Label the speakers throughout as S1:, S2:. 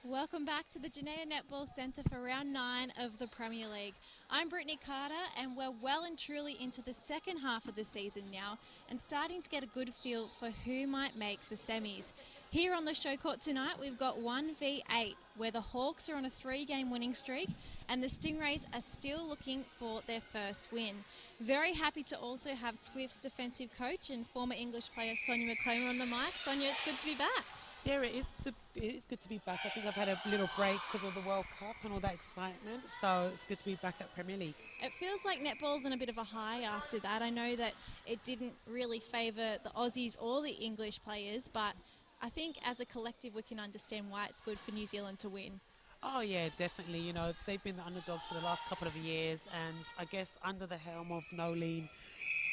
S1: Welcome back to the Genea Netball Centre for round 9 of the Premier League. I'm Brittany Carter and we're well and truly into the second half of the season now and starting to get a good feel for who might make the semis. Here on the show court tonight we've got 1v8 where the Hawks are on a 3-game winning streak and the Stingrays are still looking for their first win. Very happy to also have Swift's defensive coach and former English player Sonia McClamer on the mic. Sonia, it's good to be back.
S2: Yeah, it is good to be back. I think I've had a little break because of the World Cup and all that excitement, so it's good to be back at Premier League.
S1: It feels like netball's on a bit of a high after that. I know that it didn't really favour the Aussies or the English players, but I think as a collective we can understand why it's good for New Zealand to win.
S2: Oh yeah, definitely. You know, they've been the underdogs for the last couple of years, and I guess under the helm of Nolene,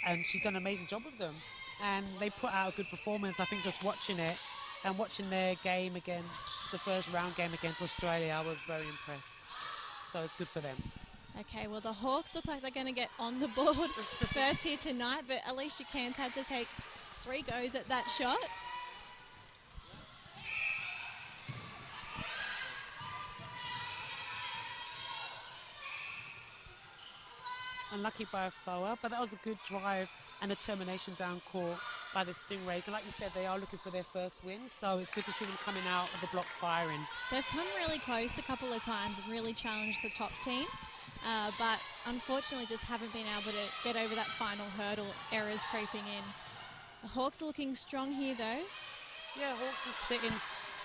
S2: and she's done an amazing job with them. And they put out a good performance. I think just watching it, and watching their game against the first round game against Australia, I was very impressed. So it's good for them.
S1: Okay, well the Hawks look like they're going to get on the board first here tonight, but Alicia Cairns had to take 3 goes at that shot.
S2: Unlucky by a foul, but that was a good drive and determination down court by the Stingrays. And like you said, they are looking for their first win, so it's good to see them coming out of the blocks firing.
S1: They've come really close a couple of times and really challenged the top team, but unfortunately just haven't been able to get over that final hurdle. Errors creeping in. The Hawks are looking strong here though.
S2: Yeah, Hawks is sitting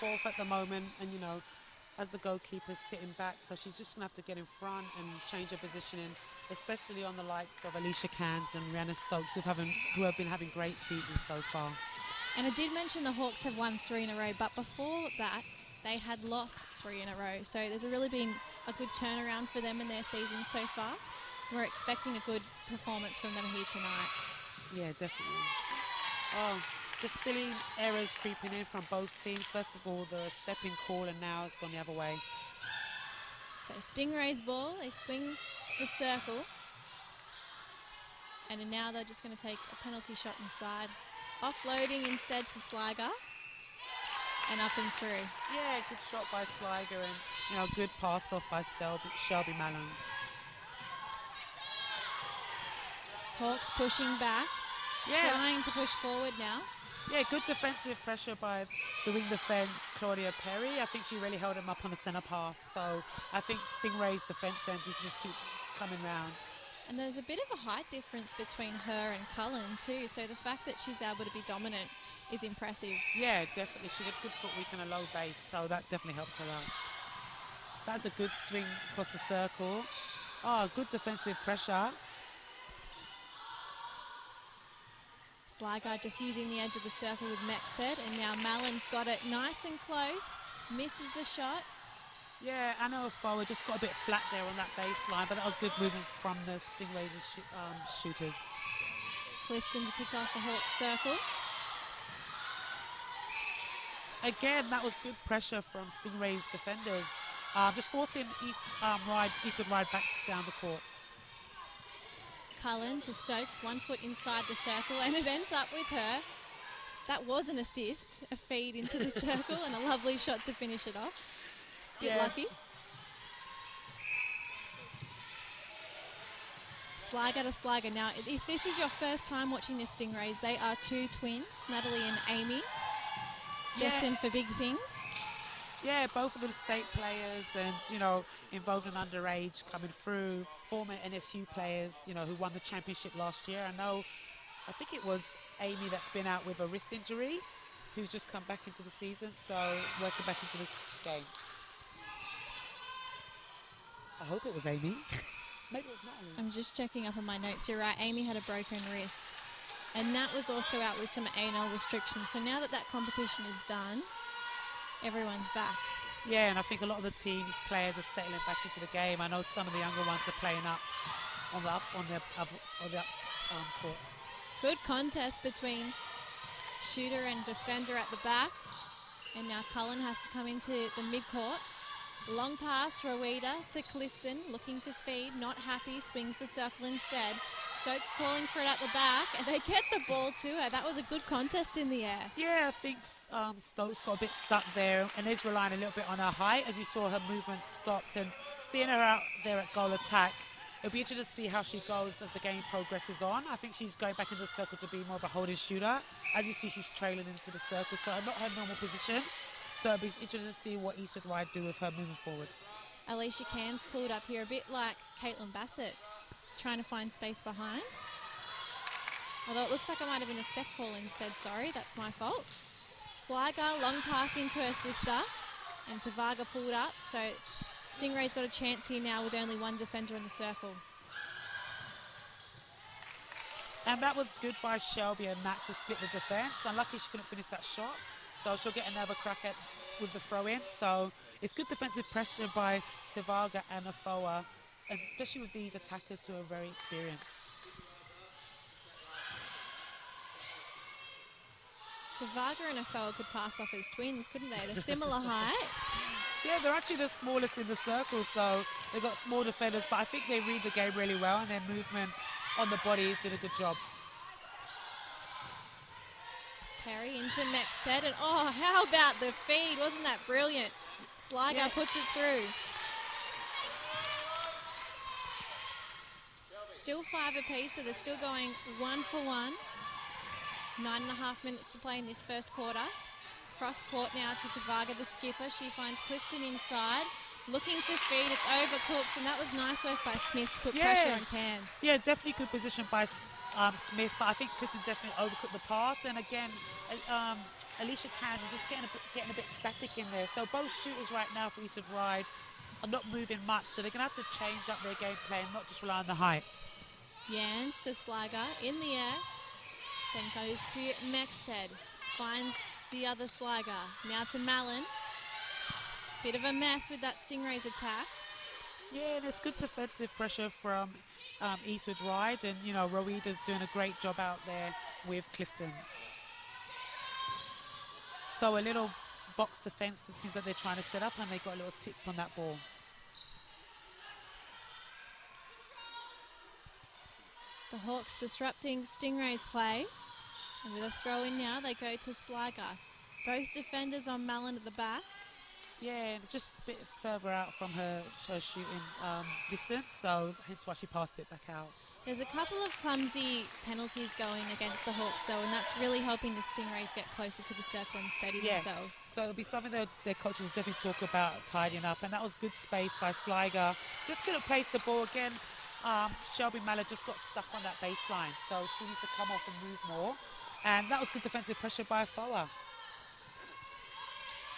S2: 4th at the moment, and you know, as the goalkeeper's sitting back, so she's just going to have to get in front and change her positioning, especially on the likes of Alicia Cairns and Rihanna Stokes, who have been having great seasons so far.
S1: And I did mention the Hawks have won 3 in a row, but before that, they had lost 3 in a row. So there's really been a good turnaround for them in their season so far. We're expecting a good performance from them here tonight.
S2: Yeah, definitely. Oh, just silly errors creeping in from both teams. First of all, the stepping call, and now it's gone the other way.
S1: So Stingray's ball, they swing the circle. And now they're just going to take a penalty shot inside. Offloading instead to Sliger. And up and through.
S2: Yeah, good shot by Sliger, and you know, good pass off by Shelby Mallon.
S1: Hawks pushing back.
S2: Yeah.
S1: Trying to push forward now.
S2: Yeah, good defensive pressure by the wing defence, Claudia Perry. I think she really held him up on the centre pass. So I think Stingray's defence ends to just keep coming round.
S1: And there's a bit of a height difference between her and Cullen too. So the fact that she's able to be dominant is impressive.
S2: Yeah, definitely. She had good footwork and a low base, so that definitely helped her out. That's a good swing across the circle. Oh, good defensive pressure.
S1: Sliger just using the edge of the circle with Mexted, and now Mallon's got it nice and close, misses the shot.
S2: Yeah, Anna forward just got a bit flat there on that baseline, but that was good movement from the Stingrays' shooters.
S1: Clifton to kick off the Hawks circle.
S2: Again, that was good pressure from Stingray's defenders, just forcing Eastwood Ride back down the court.
S1: Cullen to Stokes, 1 foot inside the circle, and it ends up with her. That was an assist, a feed into the circle, and a lovely shot to finish it off. Bit lucky. Sliger to Sliger. Now, if this is your first time watching the Stingrays, they are 2 twins, Natalie and Amy, destined for big things.
S2: Yeah, both of them state players and, you know, involved in underage coming through, former NSU players, you know, who won the championship last year. I think it was Amy that's been out with a wrist injury, who's just come back into the season, so working back into the game. I hope it was Amy. Maybe it was not Amy.
S1: I'm just checking up on my notes. You're right, Amy had a broken wrist. And Nat was also out with some anal restrictions. So now that that competition is done, everyone's back.
S2: Yeah, and I think a lot of the teams' players are settling back into the game. I know some of the younger ones are playing up on the courts.
S1: Good contest between shooter and defender at the back. And now Cullen has to come into the mid-court. Long pass, Rowita to Clifton, looking to feed, not happy, swings the circle instead. Stokes calling for it at the back, and they get the ball to her. That was a good contest in the air.
S2: Yeah, I think Stokes got a bit stuck there and is relying a little bit on her height. As you saw, her movement stopped, and seeing her out there at goal attack, it'll be interesting to see how she goes as the game progresses on. I think she's going back into the circle to be more of a holding shooter. As you see, she's trailing into the circle, so not her normal position. So it'll be interesting to see what Eastwood Ride do with her moving forward.
S1: Alicia Cairns pulled up here a bit like Caitlin Bassett, trying to find space behind. Although it looks like it might have been a step call instead, sorry, that's my fault. Sligo, long pass into her sister, and Tavaga pulled up, so Stingray's got a chance here now with only one defender in the circle.
S2: And that was good by Shelby and Nat to split the defence. Unlucky she couldn't finish that shot, so she'll get another crack at with the throw-in. So it's good defensive pressure by Tavaga and Afoa, and especially with these attackers who are very experienced.
S1: Tavaga and Afoa could pass off as twins, couldn't they? They're similar height.
S2: Yeah, they're actually the smallest in the circle, so they've got small defenders, but I think they read the game really well, and their movement on the body did a good job.
S1: Perry into Mexed, and oh, how about the feed? Wasn't that brilliant? Sligo puts it through. Still 5 apiece, so they're still going 1 for 1. 9.5 minutes to play in this first quarter. Cross court now to Tavaga, the skipper. She finds Clifton inside, looking to feed. It's overcooked, and that was nice work by Smith to put pressure on Cairns.
S2: Yeah, definitely good position by Smith, but I think Clifton definitely overcooked the pass. And again, Alicia Cairns is just getting a bit static in there. So both shooters right now for Eastwood Ride are not moving much, so they're going to have to change up their gameplay and not just rely on the height.
S1: Jans to Sligo in the air, then goes to Mexed, finds the other Sligo. Now to Mallon. Bit of a mess with that Stingrays attack.
S2: Yeah, there's good defensive pressure from Eastwood Ride, and you know, Roida's doing a great job out there with Clifton. So a little box defense, it seems like they're trying to set up, and they got a little tip on that ball.
S1: The Hawks disrupting Stingrays' play. And with a throw in now, they go to Sligo. Both defenders on Mallon at the back.
S2: Yeah, just a bit further out from her shooting distance, so hence why she passed it back out.
S1: There's a couple of clumsy penalties going against the Hawks, though, and that's really helping the Stingrays get closer to the circle and steady themselves.
S2: So it'll be something that their coaches will definitely talk about tidying up, and that was good space by Sligo. Just couldn't place the ball again. Shelby Mallard just got stuck on that baseline, so she needs to come off and move more. And that was good defensive pressure by Foa.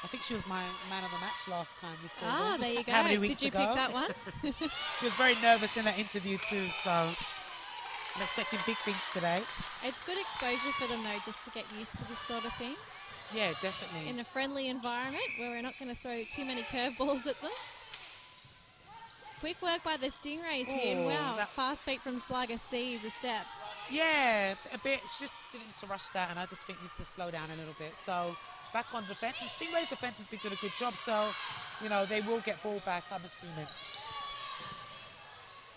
S2: I think she was my man of the match last time we saw her.
S1: There you go.
S2: How many weeks
S1: Did you
S2: ago?
S1: pick that one?
S2: She was very nervous in that interview too, so I'm expecting big things today.
S1: It's good exposure for them, though, just to get used to this sort of thing.
S2: Yeah, definitely.
S1: In a friendly environment where we're not going to throw too many curveballs at them. Quick work by the Stingrays here. Wow, fast feet from Sligo sees a step.
S2: Yeah, a bit. She just didn't need to rush that, and I just think needs to slow down a little bit. So back on defence. And Stingray's defence has been doing a good job, so, you know, they will get ball back, I'm assuming.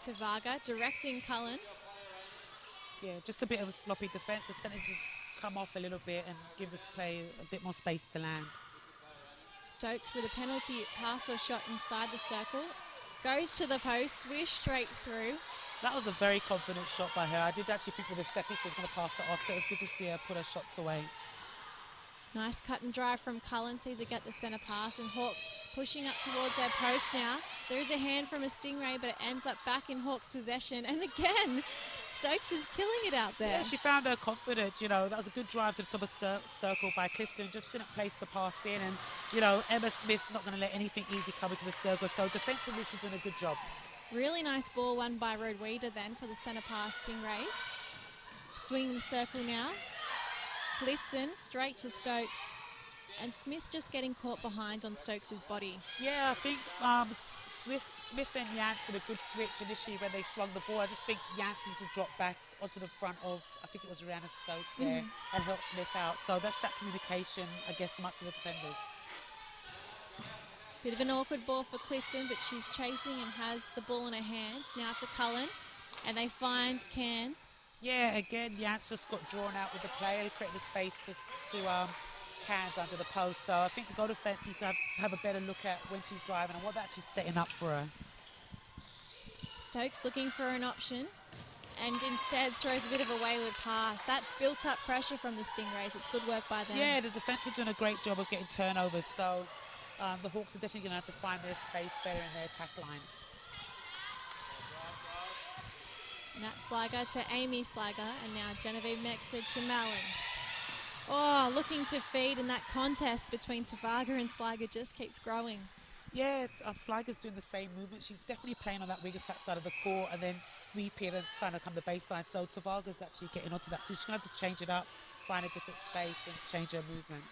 S1: Tavaga directing Cullen.
S2: Yeah, just a bit of a sloppy defence. The centre just come off a little bit and give the play a bit more space to land.
S1: Stokes with a penalty pass or shot inside the circle. Goes to the post, swish straight through.
S2: That was a very confident shot by her. I did actually think with a step, she was going to pass it off, so it was good to see her put her shots away.
S1: Nice cut and drive from Cullen, sees her get the centre pass, and Hawks pushing up towards their post now. There is a hand from a Stingray, but it ends up back in Hawks' possession. And again, Stokes is killing it out there.
S2: Yeah, she found her confidence, you know. That was a good drive to the top of circle by Clifton. Just didn't place the pass in. And, you know, Emma Smith's not going to let anything easy come into the circle. So defensively, she's doing a good job.
S1: Really nice ball won by Rodweeder then for the centre pass Stingrays. Swing the circle now. Clifton straight to Stokes. And Smith just getting caught behind on Stokes' body.
S2: Yeah, I think Smith and Yance did a good switch initially when they swung the ball. I just think Yance needs to drop back onto the front of, I think it was Rihanna Stokes there, and help Smith out. So that's that communication, I guess, amongst the defenders.
S1: Bit of an awkward ball for Clifton, but she's chasing and has the ball in her hands. Now to Cullen. And they find Cairns.
S2: Yeah, again, Yance just got drawn out with the player, created the space to Cairns under the post. So I think the goal defence needs to have a better look at when she's driving and what they're actually setting up for her.
S1: Stokes looking for an option and instead throws a bit of a wayward pass. That's built up pressure from the Stingrays. It's good work by them.
S2: Yeah, the defence are doing a great job of getting turnovers. So the Hawks are definitely going to have to find their space better in their attack line.
S1: Nat Sliger to Amy Sliger, and now Genevieve Mexted to Malin. Oh, looking to feed, and that contest between Tavaga and Sliger just keeps growing.
S2: Yeah, Sliger's doing the same movement. She's definitely playing on that wing attack side of the court and then sweeping and trying to come the baseline. So Tavaga's actually getting onto that. So she's going to have to change it up, find a different space and change her movement.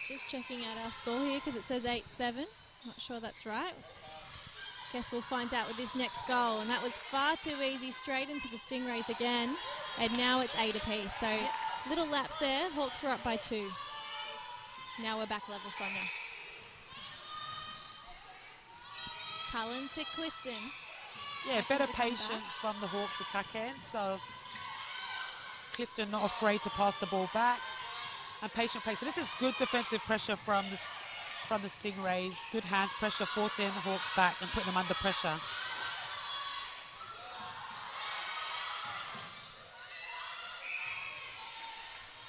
S1: Just checking out our score here because it says 8-7. Not sure that's right. Guess we'll find out with this next goal. And that was far too easy, straight into the Stingrays again. And now it's 8 apiece. So little laps there. Hawks were up by 2. Now we're back level, Sonia. Cullen to Clifton.
S2: Yeah, better patience from the Hawks attack end. So Clifton not afraid to pass the ball back. And patient play. So this is good defensive pressure from the Stingrays. Good hands pressure, forcing the Hawks back and putting them under pressure.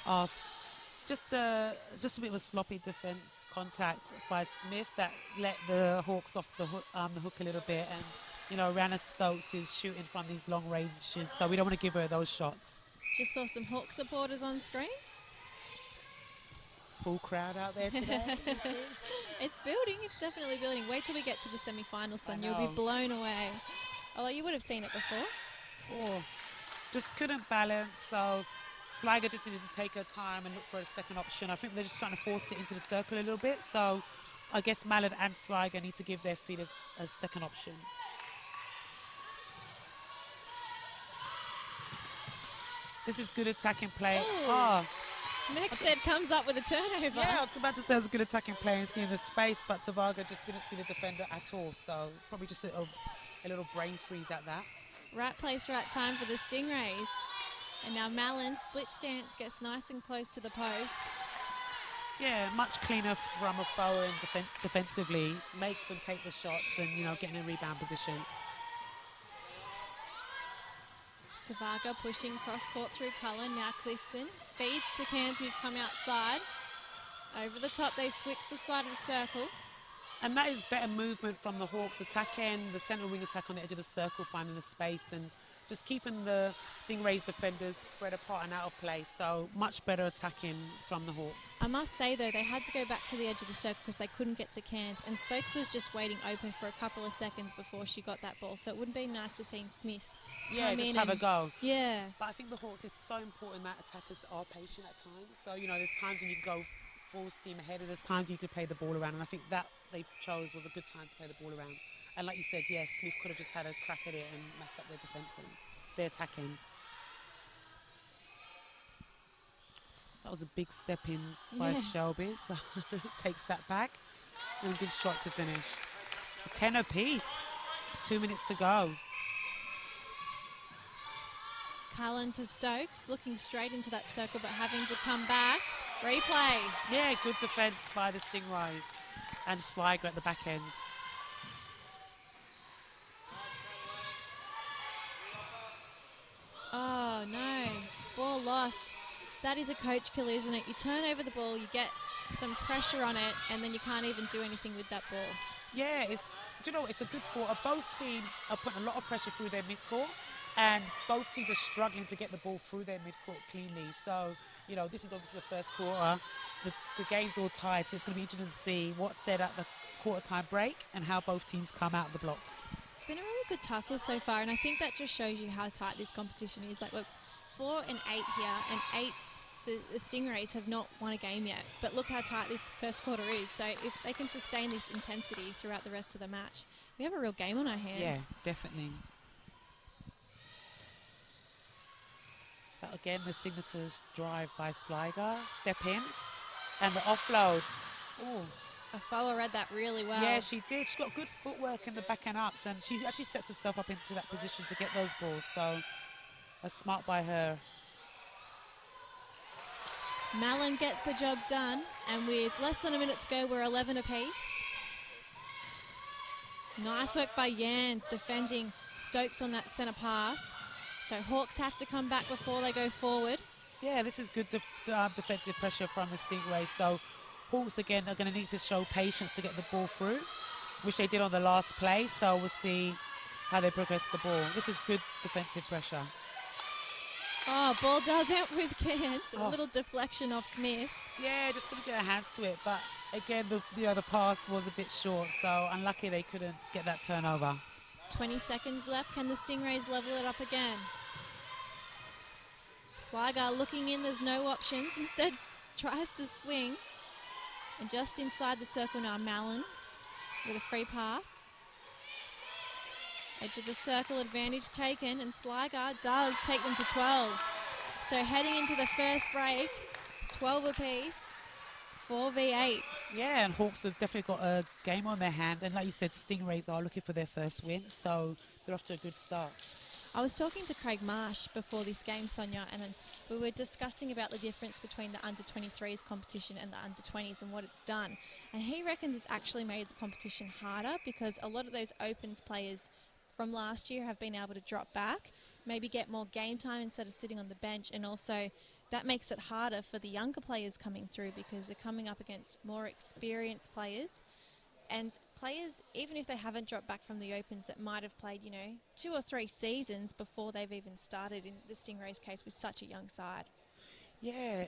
S2: Oh, just a bit of a sloppy defense contact by Smith that let the Hawks off the hook a little bit. And, you know, Rana Stokes is shooting from these long ranges, so we don't want to give her those shots.
S1: Just saw some Hawk supporters on screen.
S2: Full crowd out there today.
S1: It's building. It's definitely building. Wait till we get to the semi-finals, son. You'll be blown away. Although you would have seen it before.
S2: Oh, just couldn't balance. So Sliger just needed to take her time and look for a second option. I think they're just trying to force it into the circle a little bit. So I guess Mallard and Sliger need to give their feet a second option. This is good attacking play.
S1: Ooh.
S2: Oh.
S1: Mexted comes up with a turnover.
S2: Yeah, I was about to say it was a good attacking play and seeing the space, but Tavaga just didn't see the defender at all. So probably just a little brain freeze at that.
S1: Right place, right time for the Stingrays. And now Malin, split stance, gets nice and close to the post.
S2: Yeah, much cleaner from a forward defensively. Make them take the shots and, you know, get in a rebound position.
S1: Tavaga pushing cross-court through Cullen. Now Clifton feeds to Cairns, who's come outside. Over the top, they switch the side of the circle.
S2: And that is better movement from the Hawks attack end, the centre wing attack on the edge of the circle, finding the space and just keeping the Stingrays defenders spread apart and out of play. So much better attacking from the Hawks.
S1: I must say, though, they had to go back to the edge of the circle because they couldn't get to Cairns. And Stokes was just waiting open for a couple of seconds before she got that ball. So it would have been nice to see Smith
S2: just have a go.
S1: Yeah.
S2: But I think the Hawks is so important that attackers are patient at times. So, you know, there's times when you can go full steam ahead and there's times you could play the ball around. And I think that they chose was a good time to play the ball around. And like you said, yes, Smith could have just had a crack at it and messed up their defence end, their attack end. That was a big step in by Shelby. So takes that back. And a good shot to finish. 10 apiece. 2 minutes to go.
S1: Cullen to Stokes, looking straight into that circle but having to come back. Replay.
S2: Yeah, good defence by the Stingrays. And Sliger at the back end.
S1: Oh, no. Ball lost. That is a coach killer, isn't it? You turn over the ball, you get some pressure on it, and then you can't even do anything with that ball.
S2: Yeah, it's a good quarter. Both teams are putting a lot of pressure through their midcourt. And both teams are struggling to get the ball through their midcourt cleanly. So, you know, this is obviously the first quarter. The game's all tied, so it's going to be interesting to see what's said at the quarter time break and how both teams come out of the blocks.
S1: It's been a really good tussle so far, and I think that just shows you how tight this competition is. Like, we're 4 and 8 here, and 8, the Stingrays have not won a game yet. But look how tight this first quarter is. So if they can sustain this intensity throughout the rest of the match, we have a real game on our hands.
S2: Yeah, definitely. But again, the signatures drive by Sliger. Step in. And the offload. Ooh.
S1: Afoa read that really well.
S2: Yeah, she did. She's got good footwork in the backhand ups, and she actually sets herself up into that position to get those balls. So, that's smart by her.
S1: Mallon gets the job done, and with less than a minute to go, we're 11 apiece. Nice work by Jans defending Stokes on that centre pass. So Hawks have to come back before they go forward.
S2: Yeah, this is good defensive pressure from the Stingrays. So Hawks, again, are going to need to show patience to get the ball through, which they did on the last play. So we'll see how they progress the ball. This is good defensive pressure.
S1: Oh, ball does out with Cairns. A little deflection off Smith.
S2: Yeah, just couldn't get their hands to it. But again, the pass was a bit short, so unlucky they couldn't get that turnover.
S1: 20 seconds left. Can the Stingrays level it up again? Sligar looking in. There's no options. Instead, tries to swing. And just inside the circle now, Mallon with a free pass. Edge of the circle, advantage taken, and Sligar does take them to 12. So heading into the first break, 12 apiece, 4v8.
S2: Yeah, and Hawks have definitely got a game on their hand, and like you said, Stingrays are looking for their first win, so they're off to a good start.
S1: I was talking to Craig Marsh before this game, Sonia, and we were discussing about the difference between the under-23's competition and the under-20s and what it's done. And he reckons it's actually made the competition harder because a lot of those Opens players from last year have been able to drop back, maybe get more game time instead of sitting on the bench, and also that makes it harder for the younger players coming through because they're coming up against more experienced players and players, even if they haven't dropped back from the Opens, that might have played, 2 or 3 seasons before they've even started in the Stingrays case with such a young side.
S2: Yeah,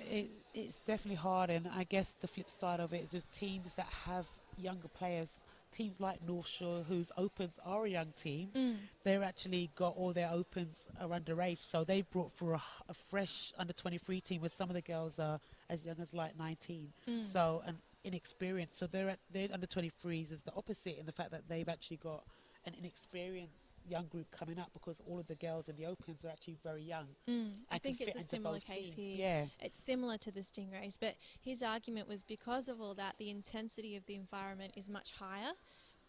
S2: it's definitely hard, and I guess the flip side of it is with teams that have younger players, teams like North Shore, whose Opens are a young team, they're actually got all their Opens are underage, so they've brought through a fresh under-23 team where some of the girls are as young as like 19, so and inexperienced. So they're under-23s is the opposite in the fact that they've actually got an inexperienced young group coming up because all of the girls in the Opens are actually very young.
S1: I think it's a similar case here.
S2: Yeah.
S1: It's similar to the Stingrays, but his argument was because of all that, the intensity of the environment is much higher.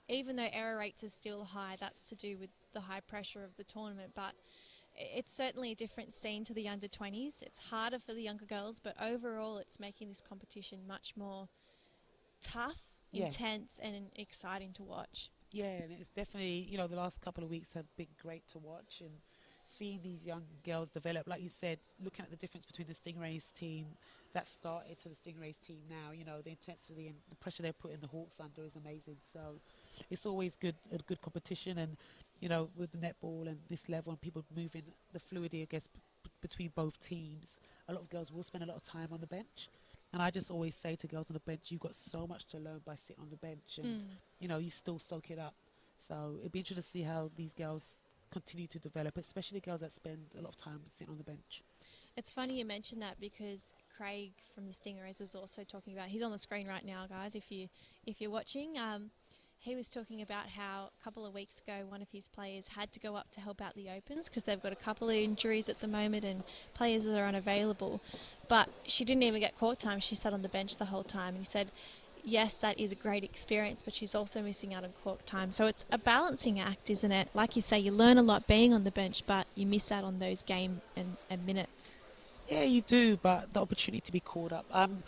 S1: Even though error rates are still high, that's to do with the high pressure of the tournament, but it's certainly a different scene to the under-20s. It's harder for the younger girls, but overall it's making this competition much more tough, intense, and exciting to watch.
S2: Yeah, and it's definitely, the last couple of weeks have been great to watch, and seeing these young girls develop, like you said, looking at the difference between the Stingrays team that started to the Stingrays team now, the intensity and the pressure they're putting the Hawks under is amazing. So it's always a good competition, and, with the netball and this level and people moving the fluidity, I guess, between both teams, a lot of girls will spend a lot of time on the bench. And I just always say to girls on the bench, you've got so much to learn by sitting on the bench and, you still soak it up. So it'd be interesting to see how these girls continue to develop, especially the girls that spend a lot of time sitting on the bench.
S1: It's funny you mention that because Craig from the Stingrays was also talking about, he's on the screen right now, guys, if you're watching. He was talking about how a couple of weeks ago one of his players had to go up to help out the Opens because they've got a couple of injuries at the moment and players that are unavailable. But she didn't even get court time. She sat on the bench the whole time. And he said, yes, that is a great experience, but she's also missing out on court time. So it's a balancing act, isn't it? Like you say, you learn a lot being on the bench, but you miss out on those game and minutes.
S2: Yeah, you do, but the opportunity to be called up. I'm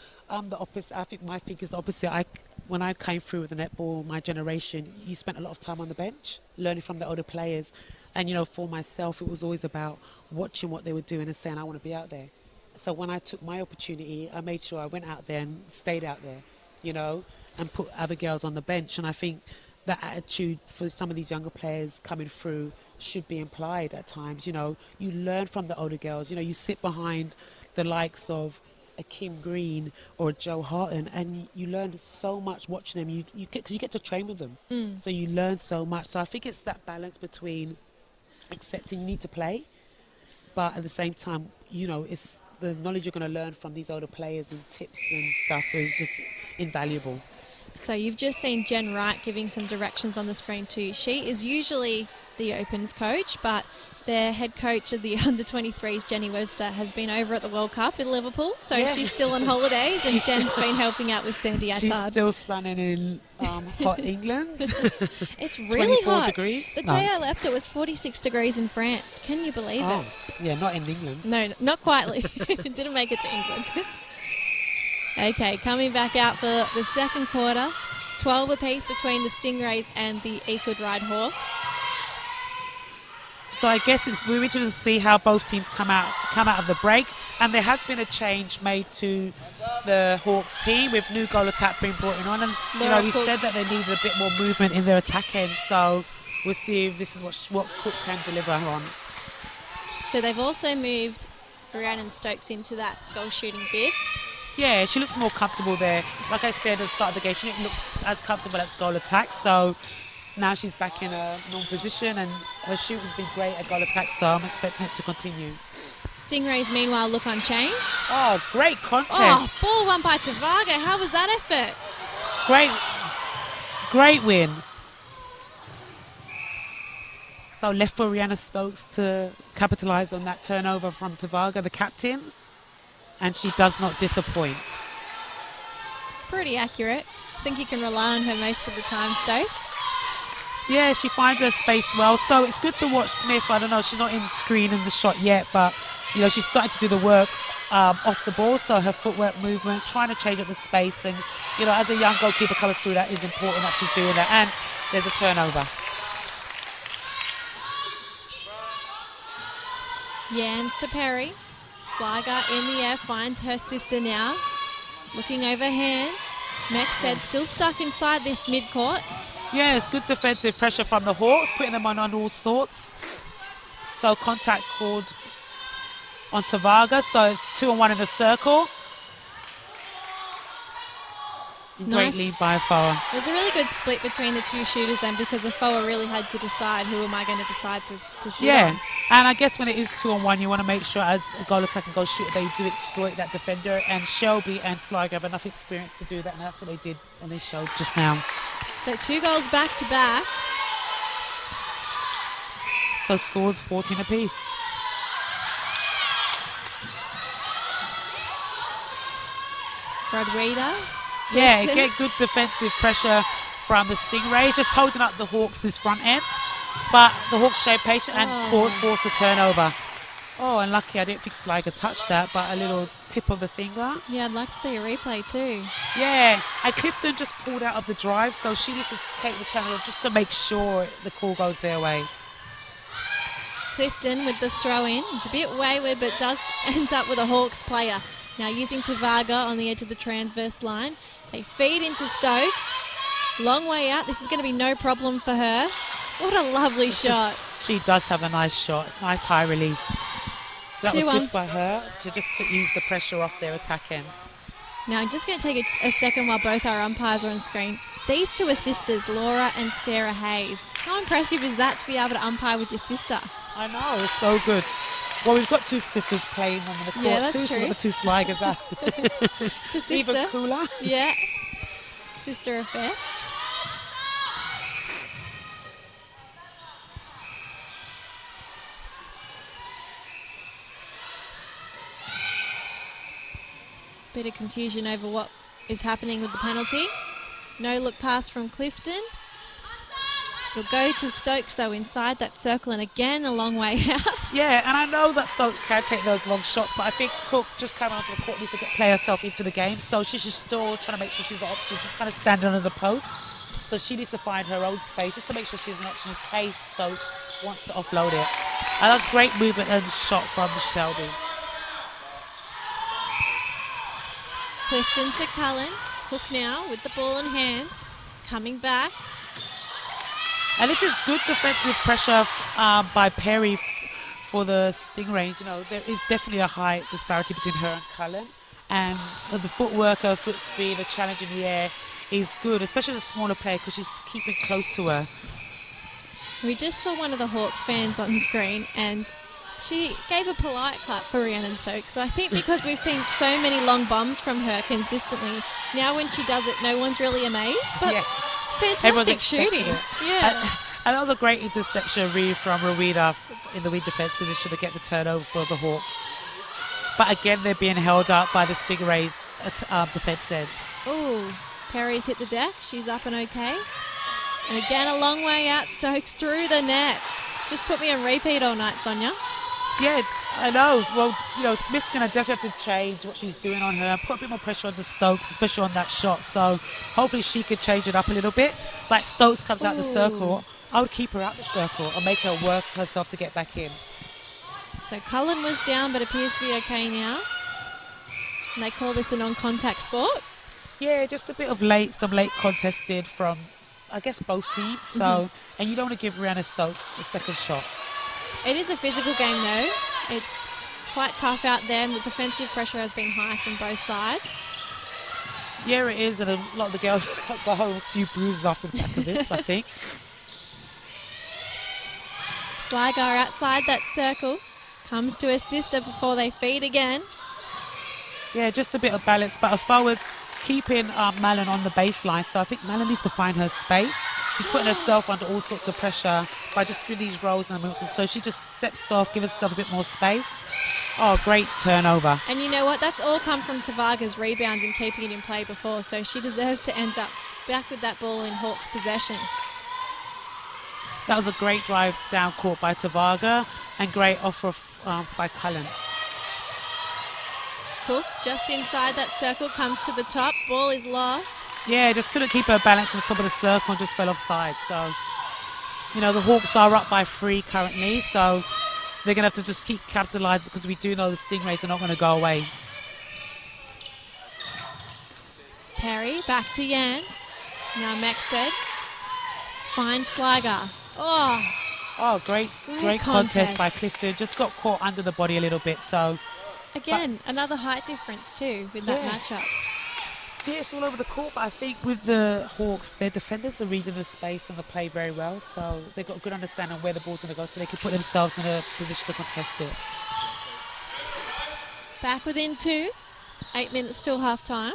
S2: the opposite. I think my thing is the opposite. When I came through with the netball, my generation, you spent a lot of time on the bench, learning from the older players. And, for myself, it was always about watching what they were doing and saying, I want to be out there. So when I took my opportunity, I made sure I went out there and stayed out there, and put other girls on the bench. And I think that attitude for some of these younger players coming through should be implied at times. You learn from the older girls. You sit behind the likes of a Kim Green or a Joe Harton, and you learn so much watching them. Because you get to train with them, so you learn so much. So I think it's that balance between accepting you need to play, but at the same time, it's the knowledge you're going to learn from these older players and tips and stuff is just invaluable.
S1: So you've just seen Jen Wright giving some directions on the screen too. She is usually the Opens coach, but their head coach of the under-23s, Jenny Webster, has been over at the World Cup in Liverpool, so she's still on holidays, and Jen's been helping out with Sandy Attard.
S2: She's still sunning in hot England.
S1: It's really
S2: 24
S1: hot.
S2: degrees.
S1: The day I left, it was 46 degrees in France. Can you believe it?
S2: Yeah, not in England.
S1: No, not quite. It didn't make it to England. Okay, coming back out for the second quarter. 12 apiece between the Stingrays and the Eastwood Ride Hawks.
S2: So I guess we're interested to see how both teams come out of the break. And there has been a change made to the Hawks team with new goal attack being brought in on. And we said that they needed a bit more movement in their attack end. So we'll see if this is what Cook can deliver on.
S1: So they've also moved Rhiannon Stokes into that goal shooting bid.
S2: Yeah, she looks more comfortable there. Like I said at the start of the game, she didn't look as comfortable as goal attack. So now she's back in a normal position, and her shooting's been great at goal attack, so I'm expecting it to continue.
S1: Stingrays, meanwhile, look unchanged.
S2: Oh, great contest.
S1: Oh, ball won by Tavaga. How was that effort?
S2: Great win. So left for Rhiannon Stokes to capitalise on that turnover from Tavaga, the captain, and she does not disappoint.
S1: Pretty accurate. I think you can rely on her most of the time, Stokes.
S2: Yeah, she finds her space well. So it's good to watch Smith. I don't know, she's not in screen in the shot yet, but she's starting to do the work off the ball. So her footwork movement, trying to change up the space, and as a young goalkeeper coming through, that is important that she's doing that. And there's a turnover.
S1: Yans to Perry. Sliger in the air, finds her sister now. Looking over hands. Mexted still stuck inside this mid-court.
S2: Yeah, it's good defensive pressure from the Hawks, putting them on all sorts. So contact called on Tavaga, so it's 2-on-1 in the circle.
S1: Nice.
S2: Great lead by Foa.
S1: There's a really good split between the two shooters then, because the Foa really had to decide who am I going to decide to sit on.
S2: And I guess when it is 2-on-1, you want to make sure as a goal attack and goal shooter they do exploit that defender, and Shelby and Sligo have enough experience to do that, and that's what they did and they showed just now.
S1: So 2 goals back to back.
S2: So scores 14 apiece.
S1: Rodrida.
S2: Yeah, get good defensive pressure from the Stingrays, just holding up the Hawks' front end. But the Hawks showed patience and forced a turnover. Oh, and lucky I didn't think Sligo touched that, but a little tip of the finger.
S1: Yeah, I'd like to see a replay too.
S2: Yeah, and Clifton just pulled out of the drive, so she needs to take the channel just to make sure the call goes their way.
S1: Clifton with the throw in. It's a bit wayward, but does end up with a Hawks player. Now using Tavaga on the edge of the transverse line. They feed into Stokes. Long way out. This is going to be no problem for her. What a lovely shot.
S2: She does have a nice shot. It's a nice high release. So that was good by her to ease the pressure off their attack end.
S1: Now I'm just going to take a second while both our umpires are on screen. These two are sisters, Laura and Sarah Hayes. How impressive is that to be able to umpire with your sister?
S2: I know, it's so good. Well, we've got 2 sisters playing on the court
S1: that's
S2: too,
S1: true.
S2: so we've got 2 Sligers out.
S1: It's a sister.
S2: Even cooler.
S1: Yeah. Sister affair. Bit of confusion over what is happening with the penalty. No look pass from Clifton. It'll go to Stokes though inside that circle, and again a long way out.
S2: Yeah, and I know that Stokes can take those long shots, but I think Cook just coming onto the court needs to play herself into the game, so she's still trying to make sure she's an option. She's kind of standing under the post, so she needs to find her own space just to make sure she's an option in case Stokes wants to offload it. And that's great movement and shot from Shelby.
S1: Clifton to Cullen. Cook now with the ball in hands. Coming back.
S2: And this is good defensive pressure by Perry for the Stingrays. There is definitely a high disparity between her and Cullen. And the footwork, her foot speed, the challenge in the air is good, especially the smaller player because she's keeping close to her.
S1: We just saw one of the Hawks fans on the screen, and she gave a polite clap for Rhiannon Stokes, but I think because we've seen so many long bombs from her consistently, now when she does it, no one's really amazed. But it's fantastic shooting.
S2: Yeah. And that was a great interception read from Rowena in the weak defense position to get the turnover for the Hawks. But again, they're being held up by the Stingrays defense end.
S1: Ooh, Perry's hit the deck. She's up and okay. And again, a long way out. Stokes through the net. Just put me on repeat all night, Sonia.
S2: Yeah, I know. Well, you know, Smith's going to definitely have to change what she's doing on her and put a bit more pressure on the Stokes, especially on that shot. So hopefully she could change it up a little bit. Like Stokes comes out the circle, I would keep her out the circle and make her work herself to get back in.
S1: So Cullen was down but appears to be okay now. And they call this a non-contact sport.
S2: Yeah, just a bit of some late contested from, I guess, both teams. So, and you don't want to give Rihanna Stokes a second shot.
S1: It is a physical game though. It's quite tough out there and the defensive pressure has been high from both sides.
S2: Yeah, it is, and a lot of the girls got home a few bruises after the back of this, I think.
S1: Sligo outside that circle. Comes to assist her before they feed again.
S2: Yeah, just a bit of balance, but a forward's keeping Malin on the baseline, so I think Malin needs to find her space. She's putting herself under all sorts of pressure by just doing these rolls and moves, so she just steps off, gives herself a bit more space. Oh, great turnover.
S1: And you know what? That's all come from Tavaga's rebounds and keeping it in play before, so she deserves to end up back with that ball in Hawks' possession.
S2: That was a great drive down court by Tavaga and great offer by Cullen.
S1: Cook just inside that circle, comes to the top, ball is lost.
S2: Yeah, just couldn't keep her balance on the top of the circle and just fell offside. So, you know, the Hawks are up by 3 currently, so they're going to have to just keep capitalising because we do know the Stingrays are not going to go away.
S1: Perry back to Jans. Now Maxted finds Sligo.
S2: Oh, great contest by Clifton. Just got caught under the body a little bit, so...
S1: Again, another height difference too with that matchup.
S2: Yeah, it's all over the court, but I think with the Hawks, their defenders are reading the space and the play very well, so they've got a good understanding of where the ball's going to go, so they can put themselves in a position to contest it.
S1: Back within 2. 8 minutes till half-time.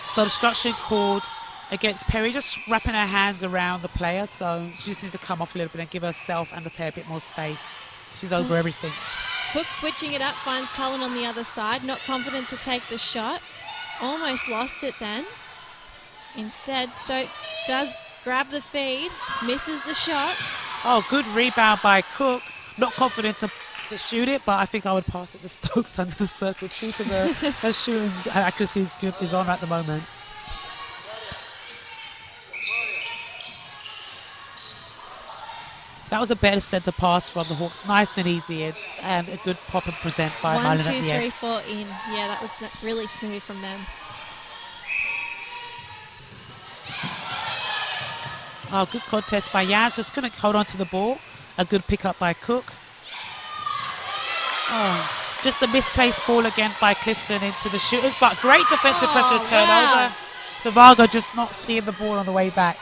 S2: So obstruction called against Perry, just wrapping her hands around the player, so she just needs to come off a little bit and give herself and the player a bit more space. She's over everything.
S1: Cook switching it up, finds Cullen on the other side, not confident to take the shot. Almost lost it then. Instead, Stokes does grab the feed, misses the shot.
S2: Oh, good rebound by Cook. Not confident to shoot it, but I think I would pass it to Stokes under the circle too, because her shooting accuracy is on at the moment. That was a better centre pass from the Hawks. Nice and easy. And a good pop and present by Marlon at the end.
S1: 1, 2, 3, 4 in. Yeah, that was really smooth from them.
S2: Oh, good contest by Yaz. Just couldn't hold on to the ball. A good pick up by Cook. Oh, just a misplaced ball again by Clifton into the shooters, but great defensive pressure turnover. Tavaga just not seeing the ball on the way back.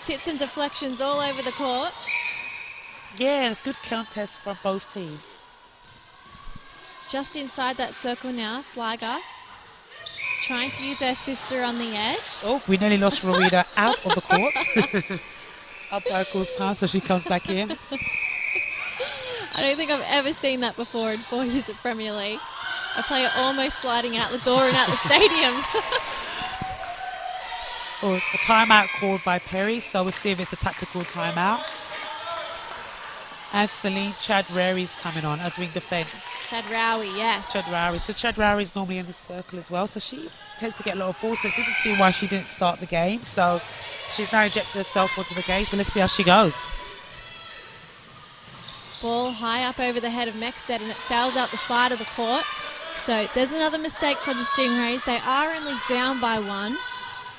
S1: Tips and deflections all over the court.
S2: Yeah, it's good contest from both teams.
S1: Just inside that circle now, Sligo trying to use her sister on the edge.
S2: Oh, we nearly lost Rowena out of the court. Up by course time, so she comes back in.
S1: I don't think I've ever seen that before in 4 years of Premier League. A player almost sliding out the door and out the stadium.
S2: Oh, a timeout called by Perry, so we'll see if it's a tactical timeout. And Celine Chadrari's coming on as wing defence.
S1: Chadrawi, yes.
S2: Chadrari. So Chadrari's normally in the circle as well, so she tends to get a lot of balls, so it's interesting to see why she didn't start the game. So she's now injected herself onto the game, so let's see how she goes.
S1: Ball high up over the head of Mexted and it sails out the side of the court. So there's another mistake from the Stingrays. They are only down by 1.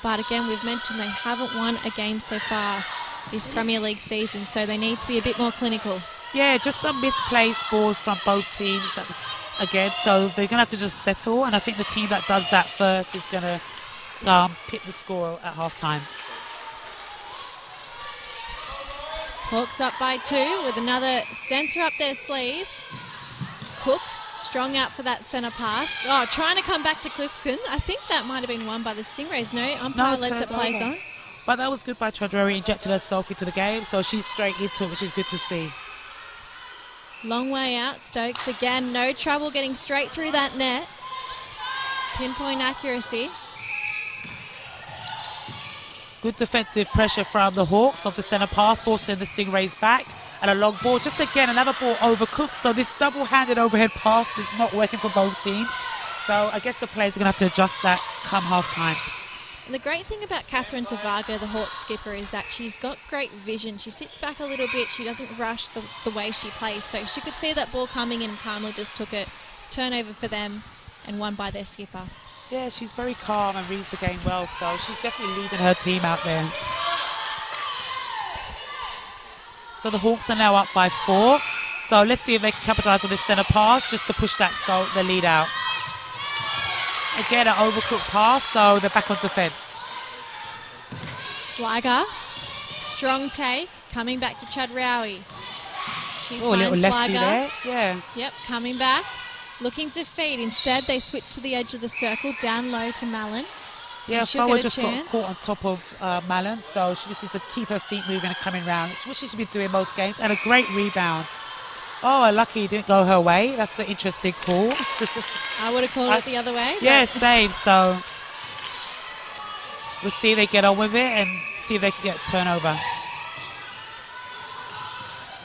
S1: But again, we've mentioned they haven't won a game so far this Premier League season, so they need to be a bit more clinical.
S2: Yeah, just some misplaced balls from both teams again, so they're going to have to just settle, and I think the team that does that first is going to pick the score at half-time. Hawks
S1: up by 2 with another centre up their sleeve. Cook Strong out for that centre pass. Oh, trying to come back to Clifton. I think that might have been won by the Stingrays. No, umpire lets it play on.
S2: But that was good by Chaudhary, injected herself into the game, so she's straight into it, which is good to see.
S1: Long way out, Stokes again. No trouble getting straight through that net. Pinpoint accuracy.
S2: Good defensive pressure from the Hawks off the centre pass, forcing the Stingrays back. And a long ball, just again, another ball overcooked. So this double-handed overhead pass is not working for both teams. So I guess the players are going to have to adjust that come half-time.
S1: And the great thing about Catherine Tavaga, the Hawks skipper, is that she's got great vision. She sits back a little bit. She doesn't rush the way she plays. So she could see that ball coming and calmly just took it. Turnover for them and won by their skipper.
S2: Yeah, she's very calm and reads the game well. So she's definitely leading her team out there. So the Hawks are now up by 4. So let's see if they can capitalise on this centre pass just to push that goal, the lead out. Again, an overcooked pass, so they're back on defence.
S1: Sliger, strong take, coming back to Chaudhary. She
S2: a little
S1: finds
S2: lefty
S1: Sliger.
S2: there, yeah.
S1: Yep, coming back, looking to feed. Instead, they switch to the edge of the circle, down low to Mallon.
S2: Yeah, Foa just got caught on top of Mallon, so she just needs to keep her feet moving and coming round. It's what she should be doing most games, and a great rebound. Oh, lucky it didn't go her way. That's an interesting call.
S1: I would have called it the other way.
S2: Yeah, same. So we'll see if they get on with it and see if they can get turnover.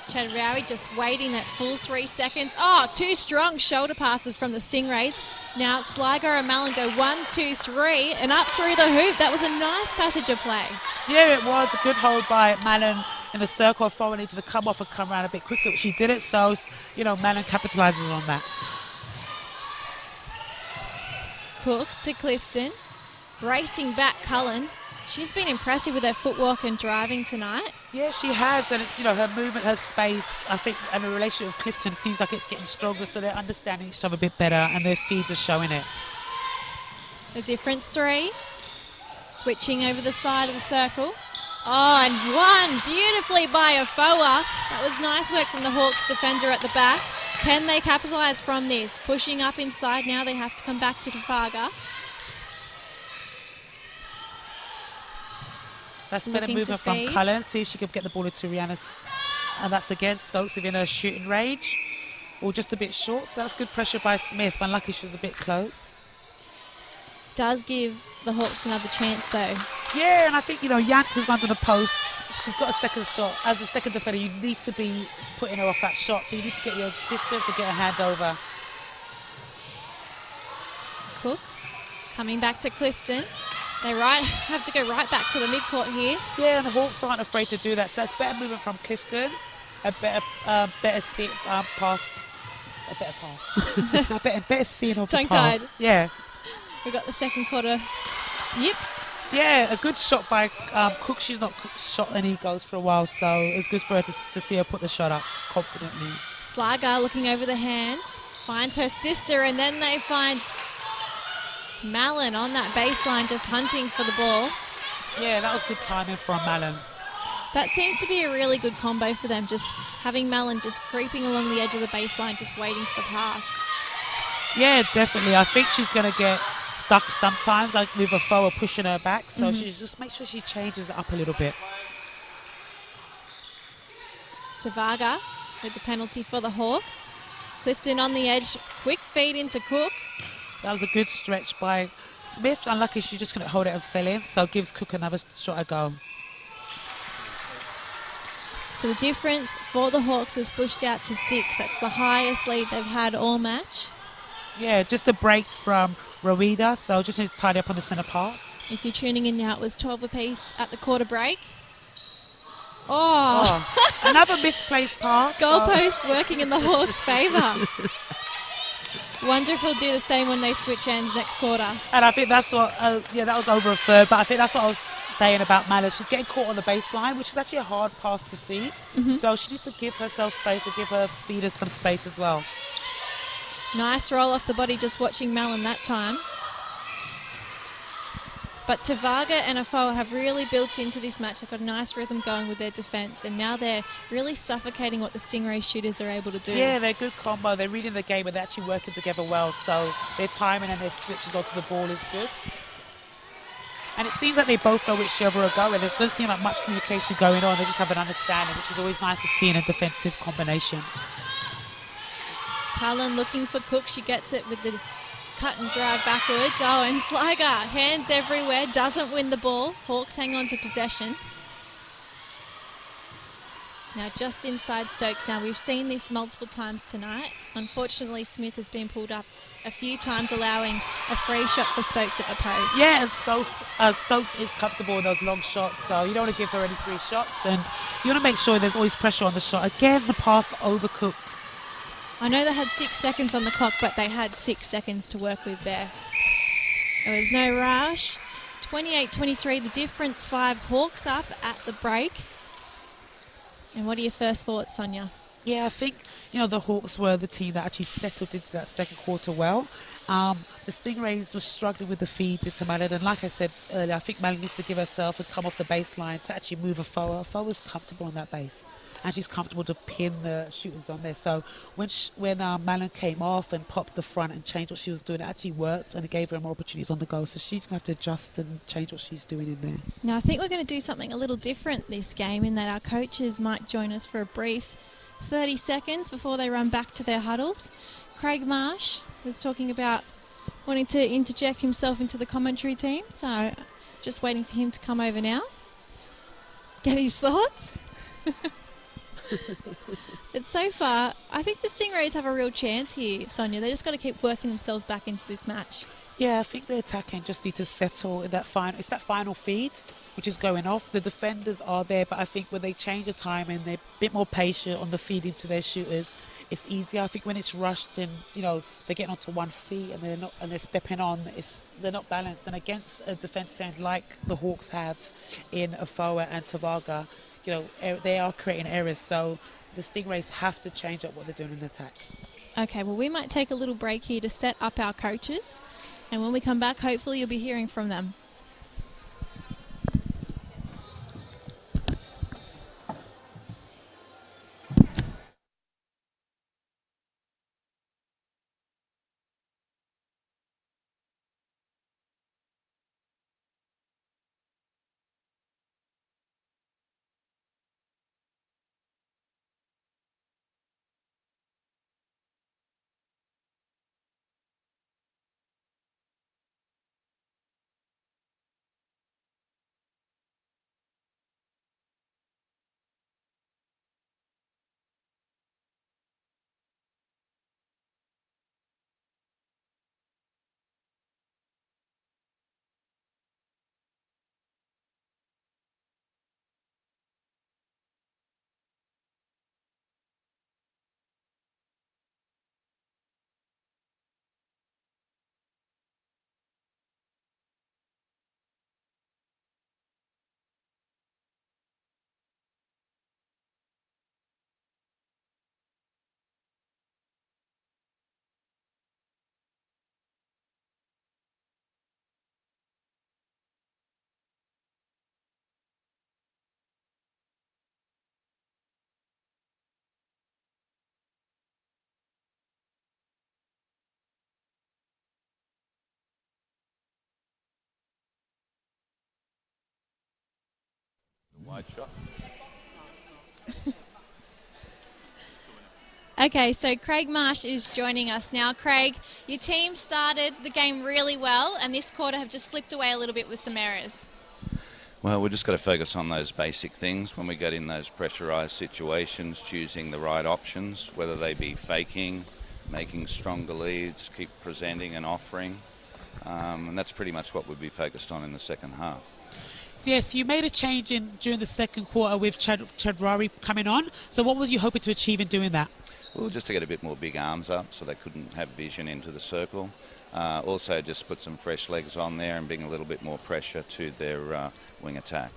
S1: Chaudhary just waiting that full 3 seconds. Oh, 2 strong shoulder passes from the Stingrays. Now Sligo and Mallon go 1, 2, 3 and up through the hoop. That was a nice passage of play.
S2: Yeah, it was a good hold by Mallon in the circle. Foa needed to come off and come around a bit quicker, but she did it. So, you know, Mallon capitalises on that.
S1: Cook to Clifton. Racing back Cullen. She's been impressive with her footwork and driving tonight.
S2: Yeah, she has, and you know, her movement, her space, I think, and the relationship with Clifton seems like it's getting stronger, so they're understanding each other a bit better, and their feeds are showing it.
S1: The difference 3. Switching over the side of the circle. Oh, and one beautifully by Afoa. That was nice work from the Hawks defender at the back. Can they capitalise from this? Pushing up inside now, they have to come back to Tavaga.
S2: That's better movement from Cullen. See if she can get the ball into Rihanna. And that's again Stokes within her shooting range. Or just a bit short. So that's good pressure by Smith. Unlucky she was a bit close.
S1: Does give the Hawks another chance though.
S2: Yeah, and I think, you know, Yance is under the post. She's got a second shot. As a second defender, you need to be putting her off that shot. So you need to get your distance and get a hand over.
S1: Cook coming back to Clifton. They have to go right back to the midcourt here.
S2: Yeah, and the Hawks aren't afraid to do that. So that's better movement from Clifton. A better pass. A better pass. better seeing off the pass.
S1: Tongue-tied.
S2: Yeah.
S1: We've got the second quarter yips.
S2: Yeah, a good shot by Cook. She's not shot any goals for a while, so it was good for her to see her put the shot up confidently.
S1: Sligo looking over the hands. Finds her sister, and then they find Mallon on that baseline just hunting for the ball.
S2: Yeah, that was good timing from Mallon.
S1: That seems to be a really good combo for them, just having Mallon just creeping along the edge of the baseline, just waiting for the pass.
S2: Yeah, definitely. I think she's going to get stuck sometimes, like with Afoa pushing her back, so she just make sure she changes it up a little bit.
S1: Tavaga with the penalty for the Hawks. Clifton on the edge, quick feed into Cook.
S2: That was a good stretch by Smith. Unlucky she just couldn't hold it and fell in, so gives Cook another shot at goal.
S1: So the difference for the Hawks is pushed out to 6. That's the highest lead they've had all match.
S2: Yeah, just a break from Rowida, so just need to tidy up on the centre pass.
S1: If you're tuning in now, it was 12 apiece at the quarter break. Oh.
S2: Another misplaced pass.
S1: Goalpost working in the Hawks' favour. Wonder if he'll do the same when they switch ends next quarter.
S2: And I think that's what, that was over a third, but I think that's what I was saying about Mallon. She's getting caught on the baseline, which is actually a hard pass to feed. So she needs to give herself space and give her feeders some space as well.
S1: Nice roll off the body, just watching Mallon that time. But Tavaga and Afoa have really built into this match. They've got a nice rhythm going with their defence, and now they're really suffocating what the Stingray shooters are able to do.
S2: Yeah, they're a good combo. They're reading the game, but they're actually working together well. So their timing and their switches onto the ball is good. And it seems like they both know which other are going. There doesn't seem like much communication going on. They just have an understanding, which is always nice to see in a defensive combination.
S1: Cullen looking for Cook. She gets it with the cut and drive backwards. Oh, and Sliger, hands everywhere, doesn't win the ball. Hawks hang on to possession. Now just inside Stokes. Now we've seen this multiple times tonight. Unfortunately, Smith has been pulled up a few times, allowing a free shot for Stokes at the post.
S2: Yeah, and so Stokes is comfortable with those long shots, so you don't want to give her any free shots, and you want to make sure there's always pressure on the shot. Again, the pass overcooked.
S1: I know they had 6 seconds on the clock, but they had 6 seconds to work with there. There was no rush. 28-23, the difference 5. Hawks up at the break. And what are your first thoughts, Sonia?
S2: Yeah, I think, the Hawks were the team that actually settled into that second quarter well. The Stingrays were struggling with the feeds into Malin, and like I said earlier, I think Malin needs to give herself and come off the baseline to actually move Afoa. Afoa's comfortable on that base, and she's comfortable to pin the shooters on there. So when Malin came off and popped the front and changed what she was doing, it actually worked, and it gave her more opportunities on the go. So she's going to have to adjust and change what she's doing in there.
S1: Now, I think we're going to do something a little different this game, in that our coaches might join us for a brief 30 seconds before they run back to their huddles. Craig Marsh was talking about wanting to interject himself into the commentary team, so just waiting for him to come over now, get his thoughts. But so far, I think the Stingrays have a real chance here, Sonia. They just got to keep working themselves back into this match.
S2: Yeah, I think the attacking just need to settle in that final. It's that final feed which is going off. The defenders are there, but I think when they change the time and they're a bit more patient on the feed into their shooters, it's easier. I think when it's rushed and they're getting onto 1 feet and they're stepping on, they're not balanced. And against a defense end like the Hawks have in Afoa and Tavaga, they are creating errors. So the Stingrays have to change up what they're doing in attack.
S1: Okay, well, we might take a little break here to set up our coaches, and when we come back, hopefully you'll be hearing from them.
S3: Wide shot.
S1: Okay, so Craig Marsh is joining us now. Craig, your team started the game really well, and this quarter have just slipped away a little bit with some errors.
S3: Well, we've just got to focus on those basic things when we get in those pressurised situations, choosing the right options, whether they be faking, making stronger leads, keep presenting and offering. And that's pretty much what we'll be focused on in the second half.
S2: So yes, you made a change during the second quarter with Chadrari coming on. So what was you hoping to achieve in doing that?
S3: Well, just to get a bit more big arms up so they couldn't have vision into the circle. Also just put some fresh legs on there and bring a little bit more pressure to their wing attack.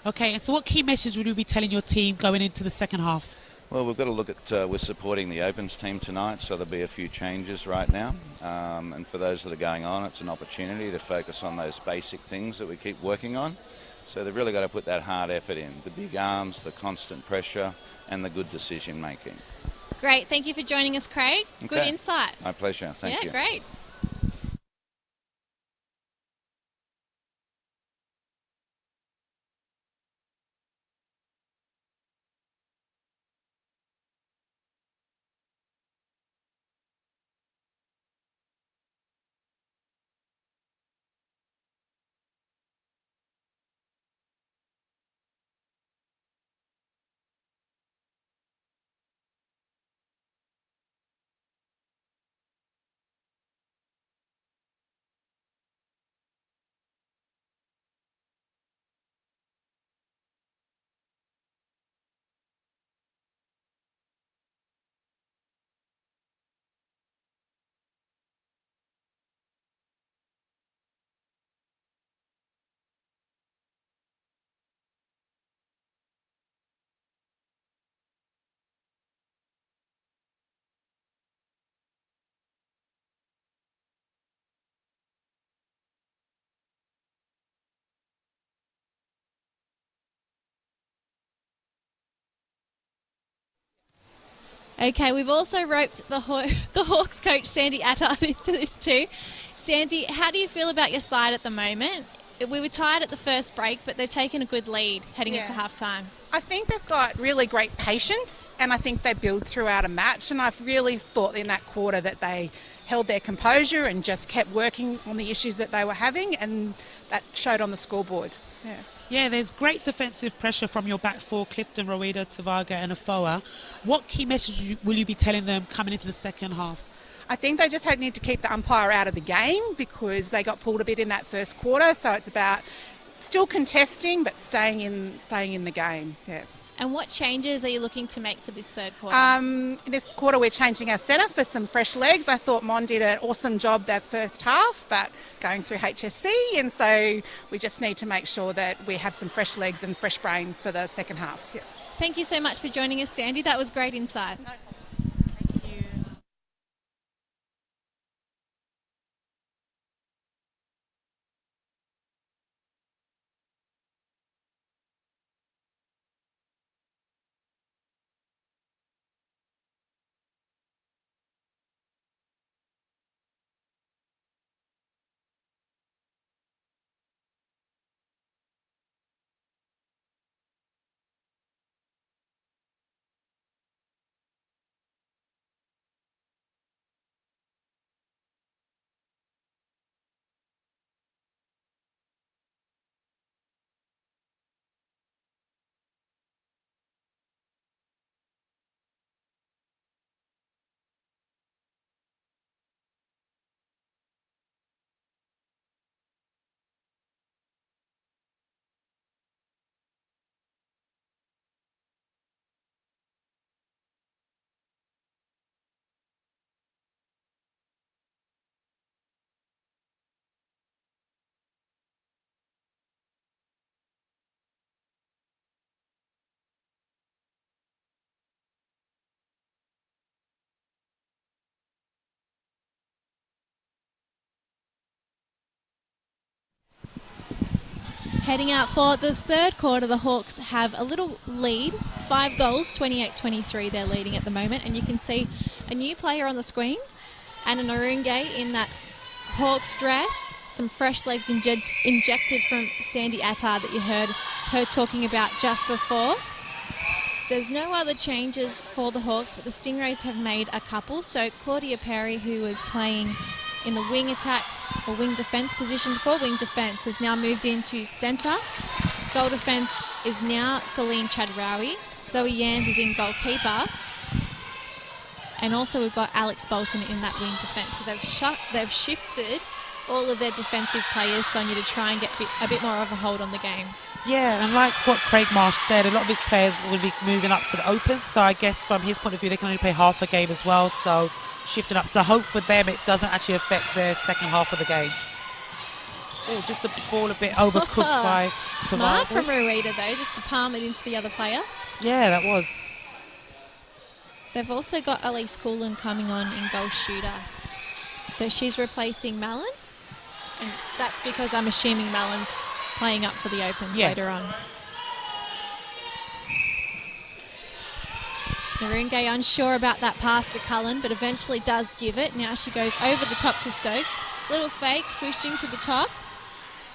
S2: Okay, and so what key message would you be telling your team going into the second half?
S3: Well, we've got to look at, we're supporting the Opens team tonight, so there'll be a few changes right now. And for those that are going on, it's an opportunity to focus on those basic things that we keep working on. So they've really got to put that hard effort in, the big arms, the constant pressure, and the good decision making.
S1: Great. Thank you for joining us, Craig.
S3: Okay.
S1: Good insight.
S3: My pleasure. Thank you.
S1: Yeah, great. Okay, we've also roped the Hawks coach, Sandy Attard, into this too. Sandy, how do you feel about your side at the moment? We were tied at the first break, but they've taken a good lead heading into halftime.
S4: I think they've got really great patience, and I think they build throughout a match, and I've really thought in that quarter that they held their composure and just kept working on the issues that they were having, and that showed on the scoreboard.
S2: Yeah, there's great defensive pressure from your back four, Clifton, Rowita, Tavaga and Afoa. What key message will you be telling them coming into the second half?
S4: I think they just need to keep the umpire out of the game because they got pulled a bit in that first quarter, so it's about still contesting but staying in the game. Yeah.
S1: And what changes are you looking to make for this third quarter?
S4: This quarter we're changing our centre for some fresh legs. I thought Mon did an awesome job that first half, but going through HSC, and so we just need to make sure that we have some fresh legs and fresh brain for the second half. Yeah.
S1: Thank you so much for joining us, Sandy. That was great insight. Heading out for the third quarter, the Hawks have a little lead, 5 goals, 28-23 they're leading at the moment, and you can see a new player on the screen, Anna Narunge in that Hawks dress, some fresh legs injected from Sandy Attard that you heard her talking about just before. There's no other changes for the Hawks, but the Stingrays have made a couple. So Claudia Perry, who was playing in the wing attack or wing defence position before, wing defence, has now moved into centre. Goal defence is now Celine Chadraoui. Zoe Yans is in goalkeeper. And also we've got Alex Bolton in that wing defence. So they've shifted all of their defensive players, Sonia, to try and get a bit more of a hold on the game.
S2: Yeah, and like what Craig Marsh said, a lot of his players will be moving up to the Open, so I guess from his point of view they can only play half a game as well, so shifting up. So hope for them it doesn't actually affect their second half of the game. Oh, just a ball a bit overcooked by
S1: Smart
S2: Survival.
S1: from Rueda though, just to palm it into the other player.
S2: Yeah, that was.
S1: They've also got Elise Coolin coming on in goal shooter. So she's replacing Malin. And that's because I'm assuming Malin's playing up for the Opens later on. Narungay unsure about that pass to Cullen, but eventually does give it. Now she goes over the top to Stokes. Little fake, swishing to the top.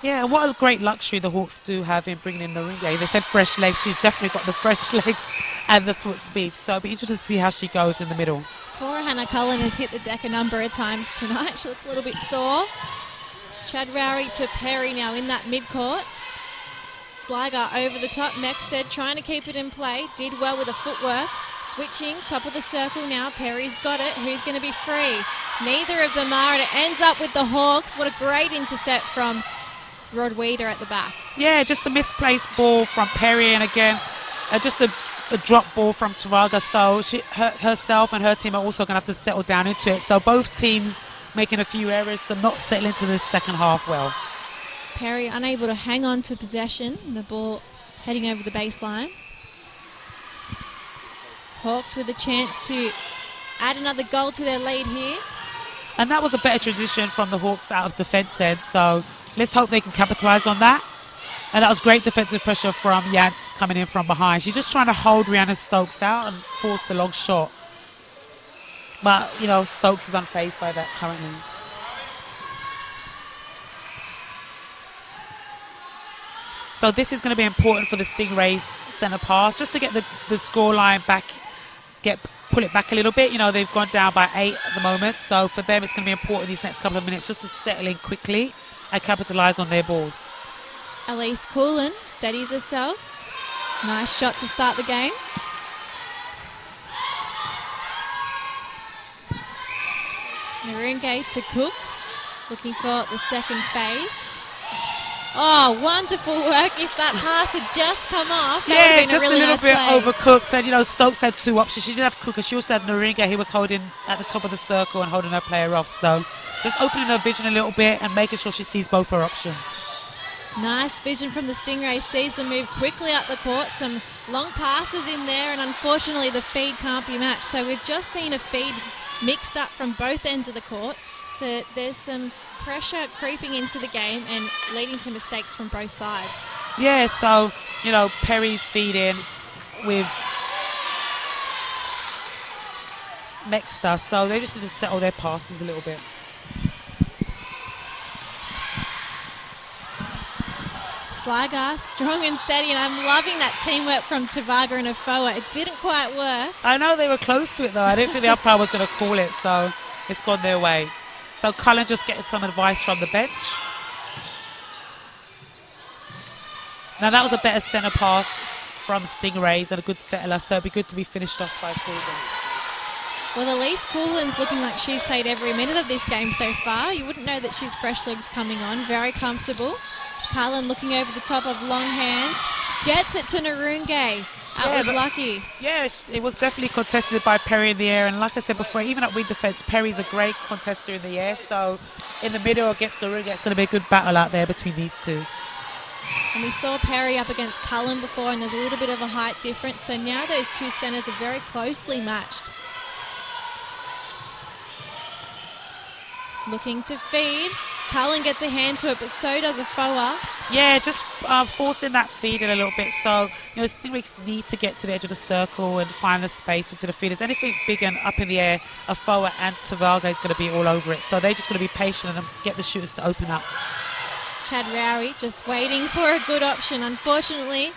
S2: Yeah, and what a great luxury the Hawks do have in bringing in Narungay. They said fresh legs. She's definitely got the fresh legs and the foot speed. So it'll be interesting to see how she goes in the middle.
S1: Poor Hannah Cullen has hit the deck a number of times tonight. She looks a little bit sore. Chad Rowry to Perry now in that midcourt. Sligo over the top. Mexted trying to keep it in play. Did well with the footwork. Switching, top of the circle now. Perry's got it. Who's going to be free? Neither of them are, and it ends up with the Hawks. What a great intercept from Rod Weeder at the back.
S2: Yeah, just a misplaced ball from Perry, and again, just a drop ball from Taraga. So herself and her team are also going to have to settle down into it. So both teams making a few errors, so not settling into the second half well.
S1: Perry unable to hang on to possession. The ball heading over the baseline. Hawks with a chance to add another goal to their lead here.
S2: And that was a better transition from the Hawks out of defence end, so let's hope they can capitalise on that. And that was great defensive pressure from Yance coming in from behind. She's just trying to hold Rhiannon Stokes out and force the long shot. But, you know, Stokes is unfazed by that currently. So this is going to be important for the Stingrays centre pass, just to get the scoreline back, pull it back a little bit. You know, they've gone down by 8 at the moment. So for them, it's going to be important these next couple of minutes just to settle in quickly and capitalise on their balls.
S1: Elise Coolin steadies herself. Nice shot to start the game. Narungay to Cook, looking for the second phase. Oh, wonderful work. If that pass had just come off, that would have been
S2: just
S1: a really nice play.
S2: a little bit overcooked. And, you know, Stokes had 2 options. She didn't have Cook, and she also had Narungay. He was holding at the top of the circle and holding her player off. So just opening her vision a little bit and making sure she sees both her options.
S1: Nice vision from the Stingrays. Sees them move quickly up the court. Some long passes in there, and unfortunately the feed can't be matched. So we've just seen a feed mixed up from both ends of the court. So there's some pressure creeping into the game and leading to mistakes from both sides.
S2: Yeah, so, you know, Perry's feeding with Mexter, so they just need to settle their passes a little bit.
S1: Sligo, strong and steady, and I'm loving that teamwork from Tavaga and Afoa. It didn't quite work.
S2: I know they were close to it, though. I don't think the umpire was going to call it, so it's gone their way. So Cullen just getting some advice from the bench. Now that was a better centre pass from Stingrays and a good settler, so it'd be good to be finished off by Coolin.
S1: Well, Elise Coolin's looking like she's played every minute of this game so far. You wouldn't know that she's fresh legs coming on. Very comfortable. Cullen looking over the top of long hands. Gets it to Narungay. That was lucky.
S2: Yeah, it was definitely contested by Perry in the air. And like I said before, even at wing defence, Perry's a great contester in the air. So in the middle against Narungay, it's going to be a good battle out there between these two.
S1: And we saw Perry up against Cullen before, and there's a little bit of a height difference. So now those two centres are very closely matched. Looking to feed. Cullen gets a hand to it, but so does Afoa.
S2: Yeah, just forcing that feed in a little bit. So, you know, Stingrays need to get to the edge of the circle and find the space into the feeders. Anything big and up in the air, Afoa and Tavaga is going to be all over it. So they're just going to be patient and get the shooters to open up.
S1: Chad Rowry just waiting for a good option. Unfortunately,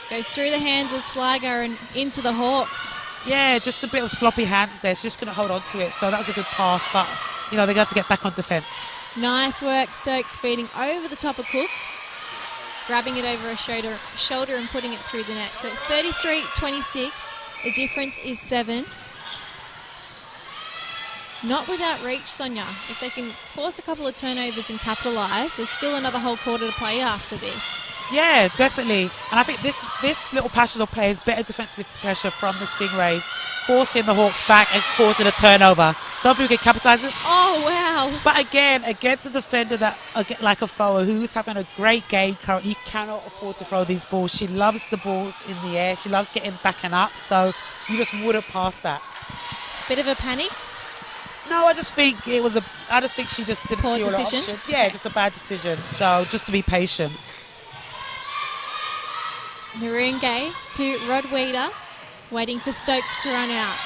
S1: goes through the hands of Sligo and into the Hawks.
S2: Yeah, just a bit of sloppy hands there. She's just going to hold on to it. So that was a good pass, but, you know, they're going to have to get back on defence. Nice
S1: work, Stokes feeding over the top of Cook, grabbing it over her shoulder and putting it through the net. So 33-26, the difference is 7. Not without reach, Sonia. If they can force a couple of turnovers and capitalise, there's still another whole quarter to play after this.
S2: Yeah, definitely. And I think this little passage of play is better defensive pressure from the Stingrays, forcing the Hawks back and causing a turnover. So hopefully we can capitalise it.
S1: Oh, wow.
S2: But again, against a defender that like a Foa who's having a great game currently, you cannot afford to throw these balls. She loves the ball in the air. She loves getting back and up. So you just wouldn't pass that.
S1: Bit of a panic?
S2: No, I just think she just didn't
S1: Poor
S2: see all the
S1: decision?
S2: options. Yeah, just a bad decision. So just to be patient.
S1: Narungay to Rodweeder, waiting for Stokes to run out.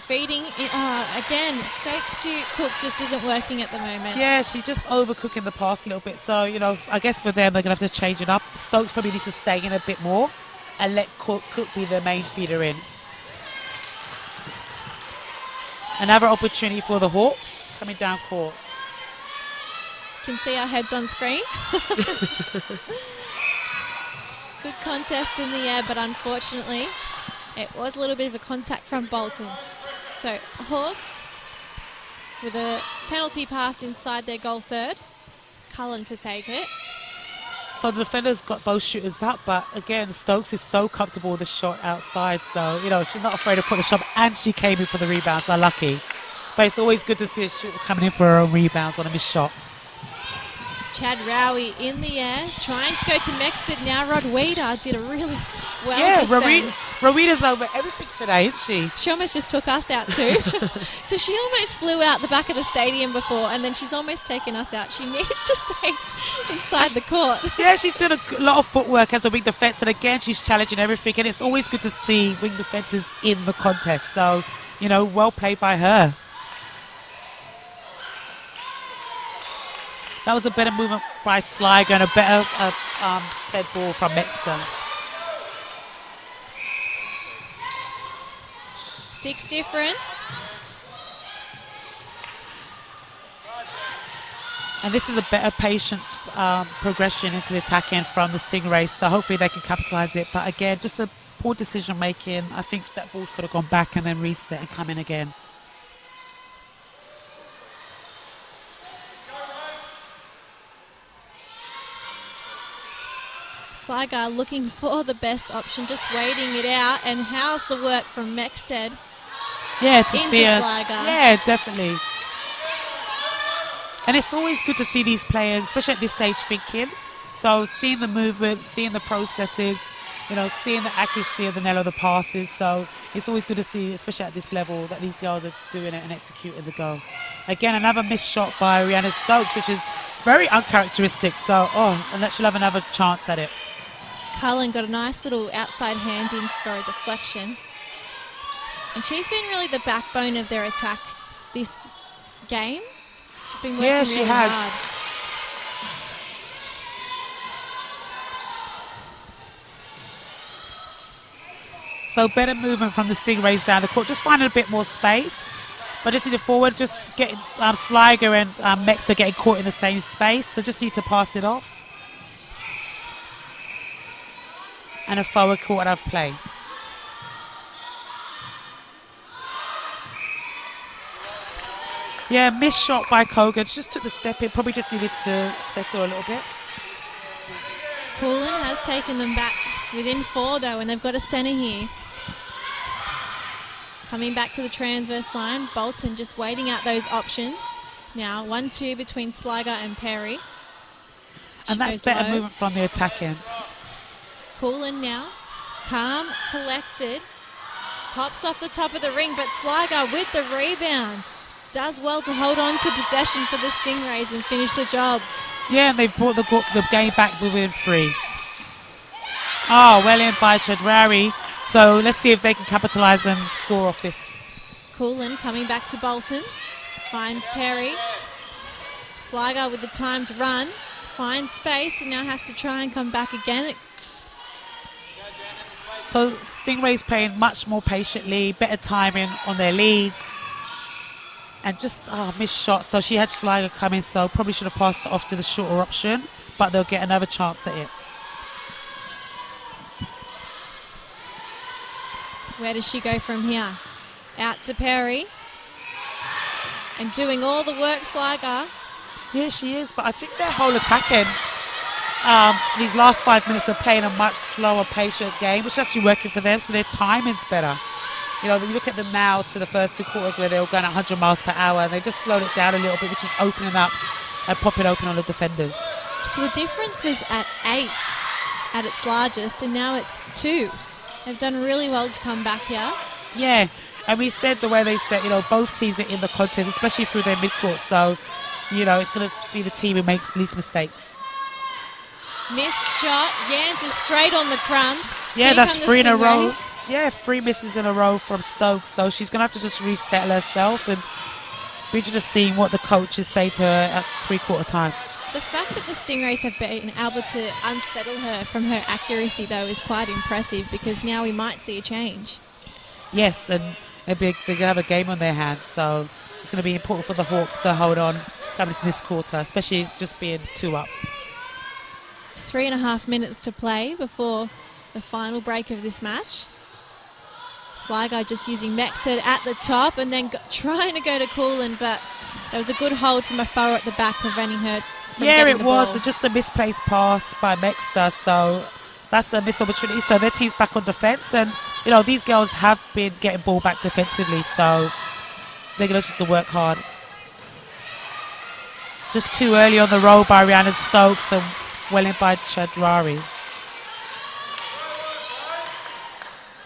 S1: Feeding, again, Stokes to Cook just isn't working at the moment.
S2: Yeah, she's just overcooking the pass a little bit. So, I guess for them, they're going to have to change it up. Stokes probably needs to stay in a bit more and let Cook be the main feeder in. Another opportunity for the Hawks coming down court.
S1: You can see our heads on screen. Good contest in the air, but unfortunately, it was a little bit of a contact from Bolton. So Hawks with a penalty pass inside their goal third. Cullen to take it.
S2: So the defenders got both shooters up, but again, Stokes is so comfortable with the shot outside. So, she's not afraid to put the shot, and she came in for the rebounds. They're lucky. But it's always good to see a shooter coming in for her own rebounds on a missed shot.
S1: Chad Rowie in the air, trying to go to Mexted now. Rodweeder did a really well.
S2: Yeah,
S1: just then.
S2: Roweda's over everything today, isn't she?
S1: She almost just took us out too. So she almost flew out the back of the stadium before, and then she's almost taken us out. She needs to stay inside the court.
S2: Yeah, she's doing a lot of footwork as a wing defence, and again, she's challenging everything, and it's always good to see wing defences in the contest. So, well played by her. That was a better movement by Sligo and a better fed ball from Mexton.
S1: 6 difference.
S2: And this is a better patience progression into the attack end from the Stingrays, so hopefully they can capitalise it. But again, just a poor decision making. I think that ball could have gone back and then reset and come in again.
S1: Sligo looking for the best option, just waiting it out. And how's the work from Mexted?
S2: Yeah, to see us.
S1: Sligo.
S2: Yeah, definitely. And it's always good to see these players, especially at this age, thinking. So seeing the movement, seeing the processes, seeing the accuracy of the passes. So it's always good to see, especially at this level, that these girls are doing it and executing the goal. Again, another missed shot by Rihanna Stokes, which is very uncharacteristic. So, and she'll have another chance at it.
S1: Cullen got a nice little outside hand in for a deflection. And she's been really the backbone of their attack this game. She's been working really hard.
S2: So better movement from the Stingrays down the court. Just finding a bit more space. But just need to forward, just getting Sligo and Mexter getting caught in the same space. So just need to pass it off. And a forward caught out of play. Yeah, missed shot by Kogan. Just took the step in. Probably just needed to settle a little bit.
S1: Coolin has taken them back within 4 though, and they've got a centre here. Coming back to the transverse line, Bolton just waiting out those options. Now 1-2 between Sligo and Perry.
S2: And that's better movement from the attack end.
S1: Coolin now, calm, collected, pops off the top of the ring, but Sligo with the rebound does well to hold on to possession for the Stingrays and finish the job.
S2: Yeah, and they've brought the game back within 3. Oh, well in by Chadrari. So let's see if they can capitalise and score off this.
S1: Coolin coming back to Bolton, finds Perry. Sligo with the time to run, finds space and now has to try and come back again.
S2: So Stingrays playing much more patiently, better timing on their leads. And just missed shot. So she had Sligo coming, so probably should have passed it off to the shorter option, but they'll get another chance at it.
S1: Where does she go from here? Out to Perry. And doing all the work, Sligo.
S2: Yeah, she is, but I think their whole attack end these last 5 minutes are playing a much slower, patient game, which is actually working for them, so their timing's better. You know, you look at them now to the first 2 quarters where they were going at 100 miles per hour, and they just slowed it down a little bit, which is opening up and popping open on the defenders.
S1: So the difference was at 8 at its largest, and now it's 2. They've done really well to come back here.
S2: Yeah, and we said the way they said, you know, both teams are in the contest, especially through their midcourt, so, you know, it's going to be the team who makes least mistakes.
S1: Missed shot. Jans is straight on the crumbs.
S2: Yeah,
S1: Here
S2: that's
S1: come the
S2: 3 in a row.
S1: Stingrays.
S2: Yeah, 3 misses in a row from Stokes, so she's going to have to just resettle herself, and we're just seeing what the coaches say to her at 3/4 time.
S1: The fact that the Stingrays have been able to unsettle her from her accuracy, though, is quite impressive, because now we might see a change.
S2: Yes, and they're going to have a game on their hands, so it's going to be important for the Hawks to hold on coming into this quarter, especially just being 2 up.
S1: 3.5 minutes to play before the final break of this match. Sligo just using Mexted at the top and then trying to go to Coolin, but there was a good hold from a forward at the back preventing her from getting the ball.
S2: Just a misplaced pass by Mexter, so that's a missed opportunity. So their team's back on defence, and you know these girls have been getting ball back defensively, so they're going to just work hard. Just too early on the roll by Rhiannon Stokes and well in by Chadrari.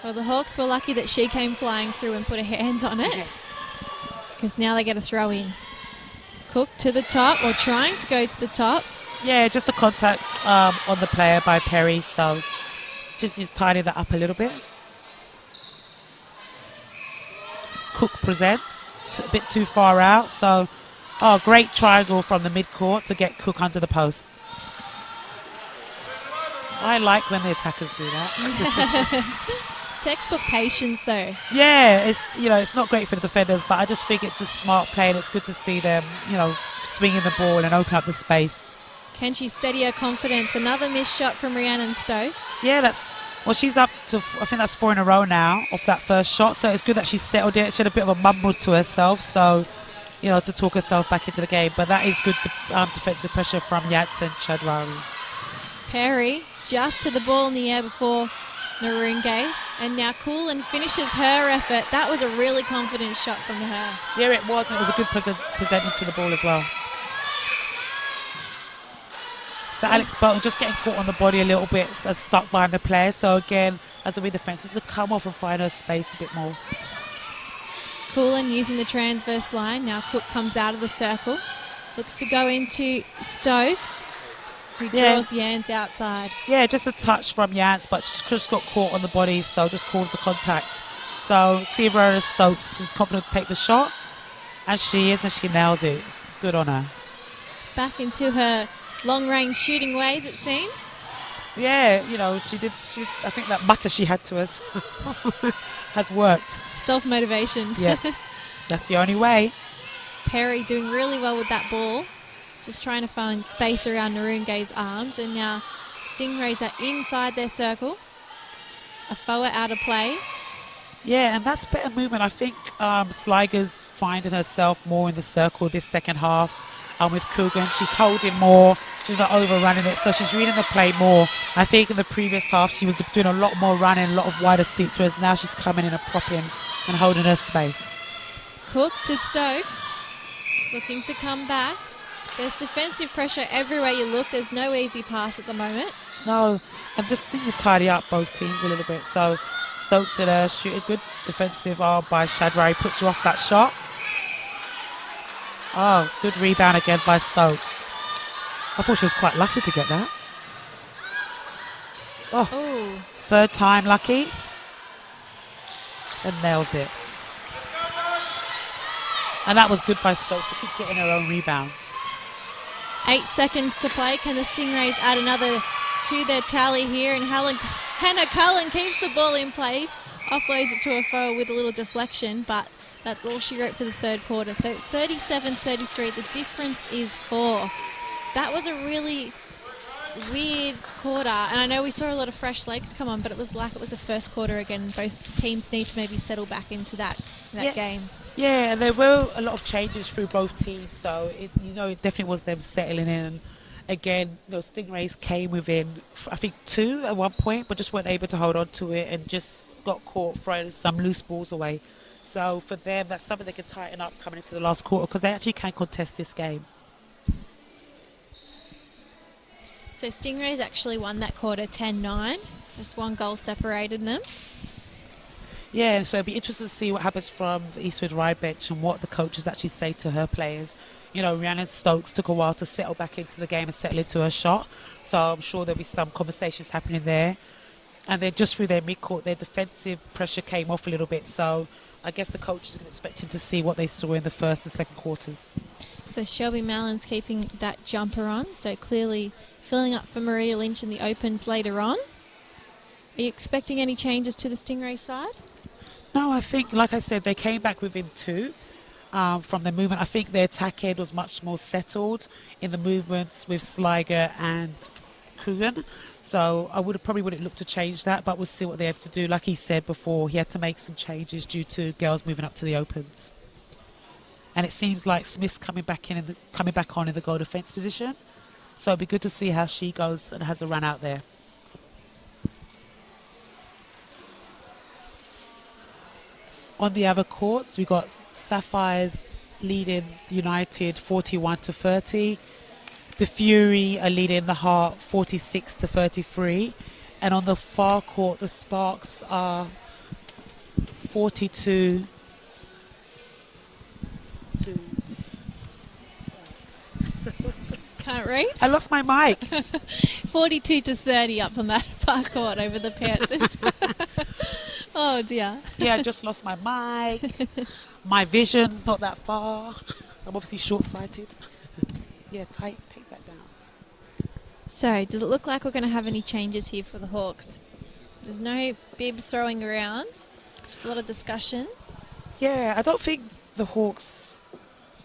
S1: Well, the Hawks were lucky that she came flying through and put her hands on it, because now they get a throw in. Cook to the top, or trying to go to the top.
S2: Yeah, just a contact on the player by Perry, so just needs to tidy that up a little bit. Cook presents, a bit too far out, so great triangle from the midcourt to get Cook under the post. I like when the attackers do that.
S1: Textbook patience, though.
S2: Yeah, it's not great for the defenders, but I just think it's just smart play, and it's good to see them, swinging the ball and open up the space.
S1: Can she steady her confidence? Another missed shot from Rhiannon Stokes.
S2: Yeah, she's up to, I think that's 4 in a row now off that first shot, so it's good that she settled it. She had a bit of a mumble to herself, so, to talk herself back into the game, but that is good defensive pressure from Yats and Chadrari.
S1: Perry just to the ball in the air before Narunge, and now Coolin finishes her effort. That was a really confident shot from her.
S2: Yeah, it was, and it was a good presenting to the ball as well. So Alex Bolton just getting caught on the body a little bit and stuck behind the player. So again, as a wing defence, to come off and find her space a bit more.
S1: Coolin using the transverse line. Now Cook comes out of the circle. Looks to go into Stokes, who draws Jans outside. Yeah, just a touch from Jans, but she just got caught on the body, so just caused the contact. So Sierra Stokes is confident to take the shot, and she is, and she nails it. Good on her. Back into her long-range shooting ways, it seems. Yeah, I think that mutter she had to us has worked. Self-motivation. Yeah, that's the only way. Perry doing really well with that ball. Just trying to find space around Narunge's arms, and now Stingrays are inside their circle. A forward out of play. Yeah, and that's better movement. I think Sligo's finding herself more in the circle this second half. With Coogan, she's holding more, she's not overrunning it, so she's reading the play more. I think in the previous half she was doing a lot more running, a lot of wider sweeps, whereas now she's coming in and propping and holding her space. Cook to Stokes, looking to come back. There's defensive pressure everywhere you look. There's no easy pass at the moment. No, and just need to tidy up both teams a little bit. So Stokes at her, shoot a good defensive arm by Shadray, puts her off that shot. Oh, good rebound again by Stokes. I thought she was quite lucky to get that. Oh, third time lucky. And nails it. And that was good by Stokes to keep getting her own rebounds. 8 seconds to play. Can the Stingrays add another to their tally here? And Hannah Cullen keeps the ball in play. Offloads it to a forward with a little deflection, but that's all she wrote for the third quarter. So 37-33, the difference is 4. That was a really weird quarter. And I know we saw a lot of fresh legs come on, but it was like it was a first quarter again. Both teams need to maybe settle back into that game. Yeah, and there were a lot of changes through both teams. So, it definitely was them settling in
S2: again, Stingrays came within, I think, 2 at one point, but just weren't able to hold on to it and just got caught throwing some loose balls away. So for them, that's something they can tighten up coming into the last quarter, because they actually can contest this game.
S1: So Stingrays actually won that quarter 10-9. Just 1 goal separated them.
S2: Yeah, so it'll be interesting to see what happens from the Eastwood Ride bench and what the coaches actually say to her players. Rhiannon Stokes took a while to settle back into the game and settle into her shot, so I'm sure there'll be some conversations happening there. And then just through their midcourt, their defensive pressure came off a little bit, so I guess the coaches are expecting to see what they saw in the first and second quarters.
S1: So Shelby Mallon's keeping that jumper on, so clearly filling up for Maria Lynch in the opens later on. Are you expecting any changes to the Stingray side?
S2: No, I think, like I said, they came back within 2 from the movement. I think their attack end was much more settled in the movements with Sliger and Coogan. So I probably wouldn't look to change that, but we'll see what they have to do. Like he said before, he had to make some changes due to girls moving up to the opens. And it seems like Smith's coming back on in the goal defence position. So it'll be good to see how she goes and has a run out there. On the other courts, we've got Sapphires leading United 41-30. The Fury are leading the Heart 46-33. And on the far court, the Sparks are 42 to...
S1: Can't read?
S2: I lost my mic.
S1: 42-30 up on that far court over the Panthers. Oh dear.
S2: Yeah, I just lost my mic. My vision's not that far. I'm obviously short-sighted. Yeah, take that down.
S1: So, does it look like we're going to have any changes here for the Hawks? There's no bib throwing around, just a lot of discussion.
S2: Yeah, I don't think the Hawks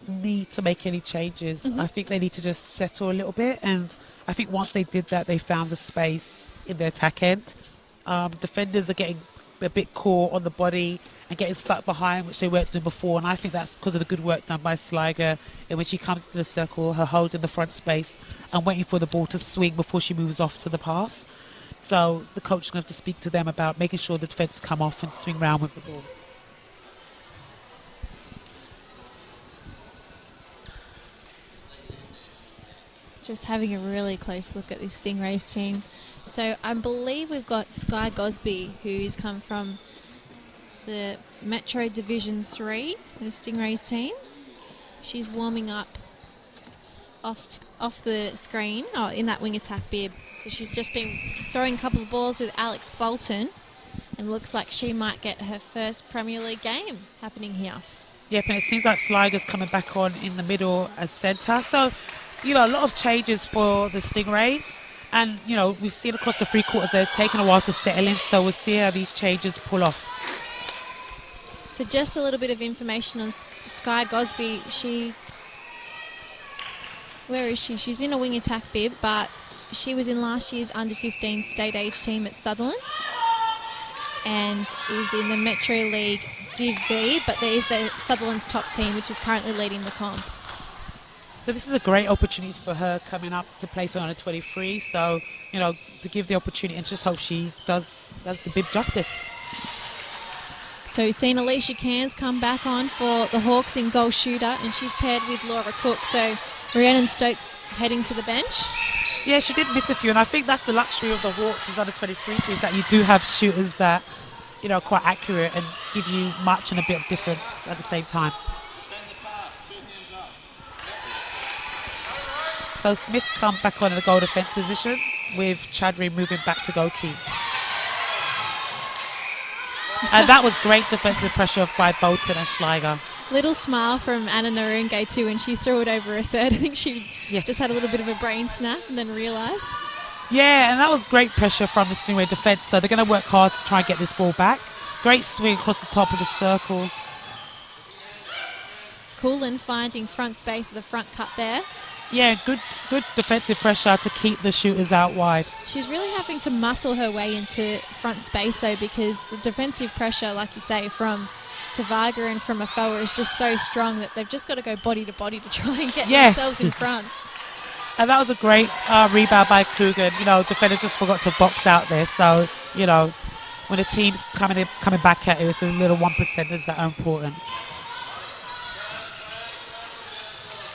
S2: need to make any changes. I think they need to just settle a little bit, and I think once they did that, they found the space in their attack end. Defenders are getting a bit caught on the body and getting stuck behind, which they weren't doing before, and I think that's because of the good work done by Sliger. And when she comes to the circle, her hold in the front space and waiting for the ball to swing before she moves off to the pass. So the coach is going to have to speak to them about making sure the defence come off and swing round with the ball.
S1: Just having a really close look at this Stingrays team. So I believe we've got Sky Gosby, who's come from the Metro Division 3, the Stingrays team. She's warming up off the screen, in that wing attack bib. So she's just been throwing a couple of balls with Alex Bolton, and looks like she might get her first Premier League game happening here.
S2: Yep, and it seems like Sliger's coming back on in the middle as centre. So, a lot of changes for the Stingrays. And, we've seen across the 3 quarters, they're taking a while to settle in. So we'll see how these changes pull off.
S1: So just a little bit of information on Sky Gosby. Where is she? She's in a wing attack bib, but she was in last year's under-15 state age team at Sutherland and is in the Metro League Div V, but there is the Sutherland's top team, which is currently leading the comp.
S2: So this is a great opportunity for her coming up to play for under 23. So, to give the opportunity and just hope she does the bib justice.
S1: So we've seen Alicia Cairns come back on for the Hawks in goal shooter, and she's paired with Laura Cook. So Rhiannon Stokes heading to the bench.
S2: Yeah, she did miss a few, and I think that's the luxury of the Hawks as under 23 teams, that you do have shooters that, are quite accurate and give you much and a bit of difference at the same time. So Smith's come back on in the goal defence position with Chadri moving back to goalkeeper. And that was great defensive pressure by Bolton and Schleiger.
S1: Little smile from Anna Narunge too when she threw it over a third. I think she just had a little bit of a brain snap and then realised.
S2: Yeah, and that was great pressure from the Stingray defence. So they're going to work hard to try and get this ball back. Great swing across the top of the circle.
S1: Coolan finding front space with a front cut there.
S2: Yeah, good defensive pressure to keep the shooters out wide.
S1: She's really having to muscle her way into front space though, because the defensive pressure, like you say, from Tavaga and from Afoa is just so strong that they've just got to go body to body to try and get themselves in front.
S2: And that was a great rebound by Coogan. You know, defender just forgot to box out there. So, you know, when the team's coming back at you, it's a little 1%ers that are important.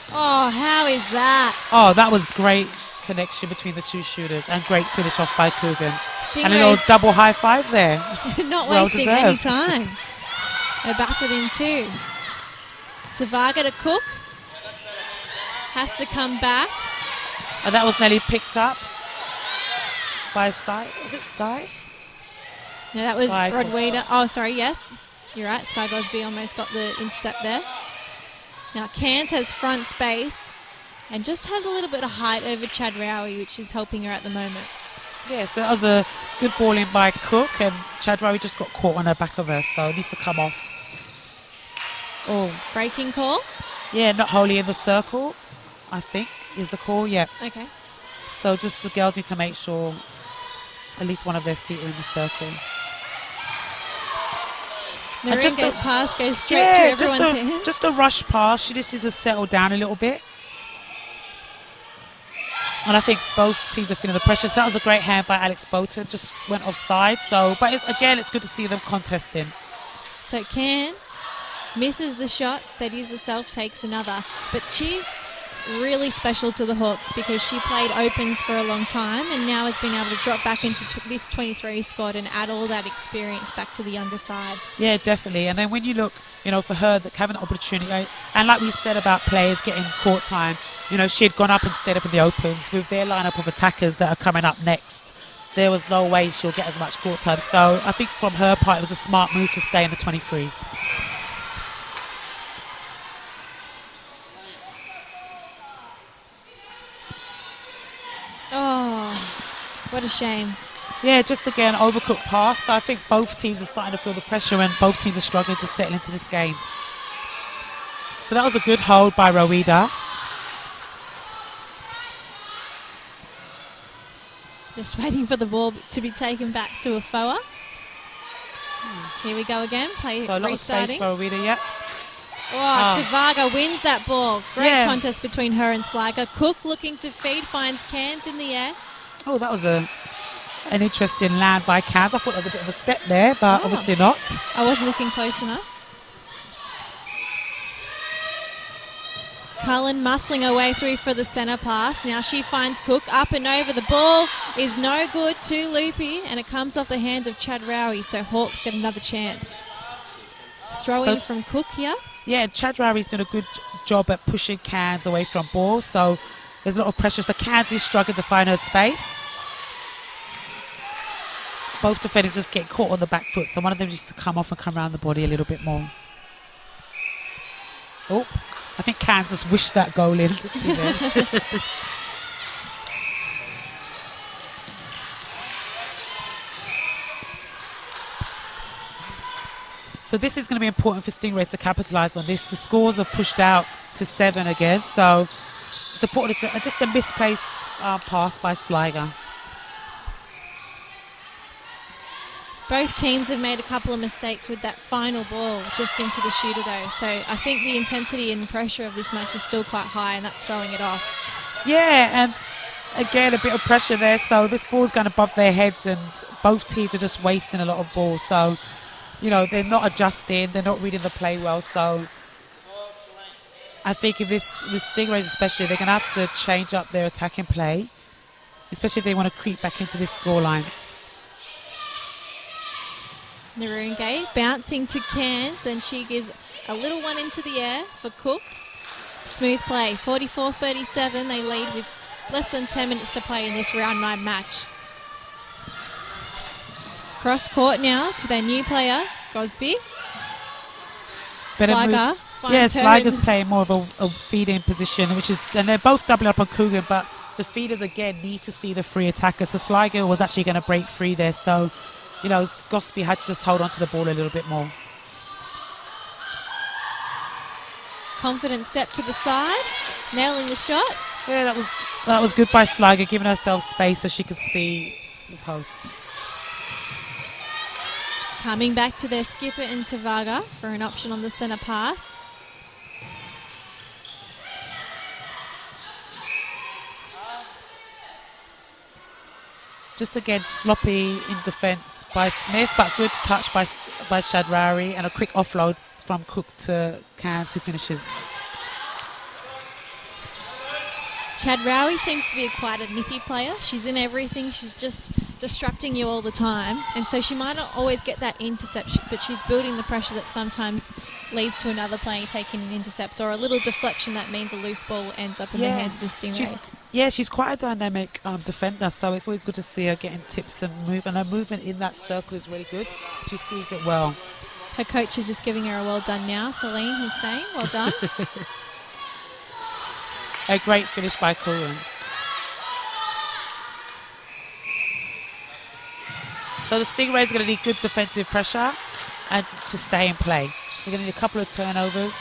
S1: Oh, how is that?
S2: Oh, that was great connection between the two shooters and great finish off by Coogan.
S1: Stingrays
S2: And a little double high five there.
S1: not
S2: Well
S1: wasting any
S2: deserved.
S1: time. They're back within 2. Tavaga to Cook. Has to come back.
S2: And that was nearly picked up by Sky. Is it Sky?
S1: No, that was
S2: Sky
S1: Rodweeder. Oh, sorry, yes. You're right. Sky Gosby almost got the intercept there. Now, Cairns has front space and just has a little bit of height over Chad Rowie, which is helping her at the moment.
S2: Yeah, so that was a good ball in by Cook, and Chad Rowie just got caught on the back of her, so it needs to come off.
S1: Oh, breaking call?
S2: Yeah, not wholly in the circle, I think, is the call, yeah.
S1: Okay.
S2: So just the girls need to make sure at least one of their feet are in the circle. And
S1: Naringo's pass goes straight through everyone's hands.
S2: just a rush pass. She just needs to settle down a little bit. And I think both teams are feeling the pressure. So that was a great hand by Alex Bolton. Just went offside. So, but again, it's good to see them contesting.
S1: So Cairns misses the shot, steadies herself, takes another. But she's really special to the Hawks because she played opens for a long time and now has been able to drop back into this 23 squad and add all that experience back to the younger side.
S2: Yeah, definitely. And then when you look, you know, for her having an opportunity, and like we said about players getting court time, you know, she had gone up and stayed up in the opens with their lineup of attackers that are coming up next. There was no way she'll get as much court time. So I think from her part, it was a smart move to stay in the 23s.
S1: Oh, what a shame.
S2: Yeah, just again, overcooked pass. So I think both teams are starting to feel the pressure and both teams are struggling to settle into this game. So that was a good hold by Rowida.
S1: Just waiting for the ball to be taken back to a foa. Here we go again. Play
S2: So a lot
S1: restarting.
S2: of space for Rowida, yeah.
S1: Oh, Tavaga wins that ball. Great
S2: Yeah.
S1: contest between her and Slager. Cook looking to feed, finds Cairns in the air.
S2: Oh, that was an interesting land by Cairns. I thought there was a bit of a step there, but obviously not.
S1: I wasn't looking close enough. Cullen muscling her way through for the centre pass. Now she finds Cook up and over. The ball is no good, too loopy, and it comes off the hands of Chad Rowie, so Hawks get another chance. Throw-in from Cook here.
S2: Yeah, Chad Rowie's doing a good job at pushing Cairns away from ball, so there's a lot of pressure. So Cairns is struggling to find her space. Both defenders just get caught on the back foot, so one of them needs to come off and come around the body a little bit more. Oh, I think Cairns just wished that goal in. So this is going to be important for Stingrays to capitalise on this. The scores have pushed out to 7 again, so it's important to just a misplaced pass by Sliger.
S1: Both teams have made a couple of mistakes with that final ball just into the shooter though. So I think the intensity and pressure of this match is still quite high and that's throwing it off.
S2: Yeah, and again, a bit of pressure there. So this ball's going above their heads and both teams are just wasting a lot of balls. So, you know, they're not adjusting. They're not reading the play well. So I think if this, with Stingrays especially, they're going to have to change up their attacking play, especially if they want to creep back into this scoreline.
S1: Narungay bouncing to Cairns, then she gives a little one into the air for Cook. Smooth play, 44-37. They lead with less than 10 minutes to play in this round 9 match. Cross court now to their new player, Gosby. Sliger finds her.
S2: Sliger's playing more of a feed-in position, and they're both doubling up on Coogan, but the feeders again need to see the free attacker. So Sliger was actually going to break free there. So, you know, Gosby had to just hold on to the ball a little bit more.
S1: Confident step to the side, nailing the shot.
S2: Yeah, that was good by Sliger, giving herself space so she could see the post.
S1: Coming back to their skipper in Tavaga for an option on the centre pass.
S2: Just again, sloppy in defence by Smith, but good touch by Shadrari, and a quick offload from Cook to Cairns, who finishes.
S1: Chadrawi seems to be quite a nippy player. She's in everything. She's just disrupting you all the time. And so she might not always get that intercept, but she's building the pressure that sometimes leads to another player taking an intercept, or a little deflection that means a loose ball ends up in the hands of the Stingrays.
S2: She's quite a dynamic defender, so it's always good to see her getting tips and move. And her movement in that circle is really good. She sees it well.
S1: Her coach is just giving her a well done now. Celine is saying, well done.
S2: A great finish by Cullen. So the Stingrays are going to need good defensive pressure and to stay in play. They're going to need a couple of turnovers.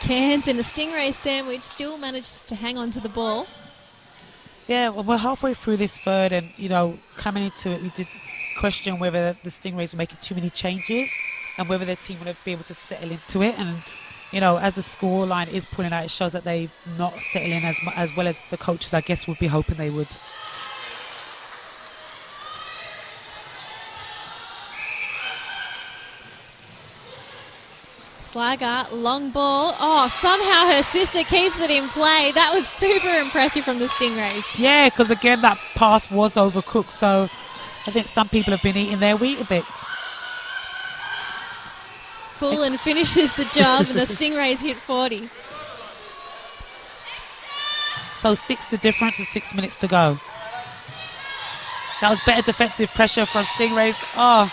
S1: Cairns in a Stingray sandwich still manages to hang on to the ball.
S2: Yeah, well, we're halfway through this third, and, you know, coming into it, we did question whether the Stingrays were making too many changes and whether their team would be able to settle into it. And, you know, as the score line is pulling out, it shows that they've not settled in as well as the coaches, I guess, would be hoping they would.
S1: Slager, long ball. Oh, somehow her sister keeps it in play. That was super impressive from the Stingrays.
S2: Yeah, because again, that pass was overcooked, so I think some people have been eating their Weetabix.
S1: Cullen finishes the job, and the Stingrays hit 40.
S2: So 6 the difference and 6 minutes to go. That was better defensive pressure from Stingrays. Oh,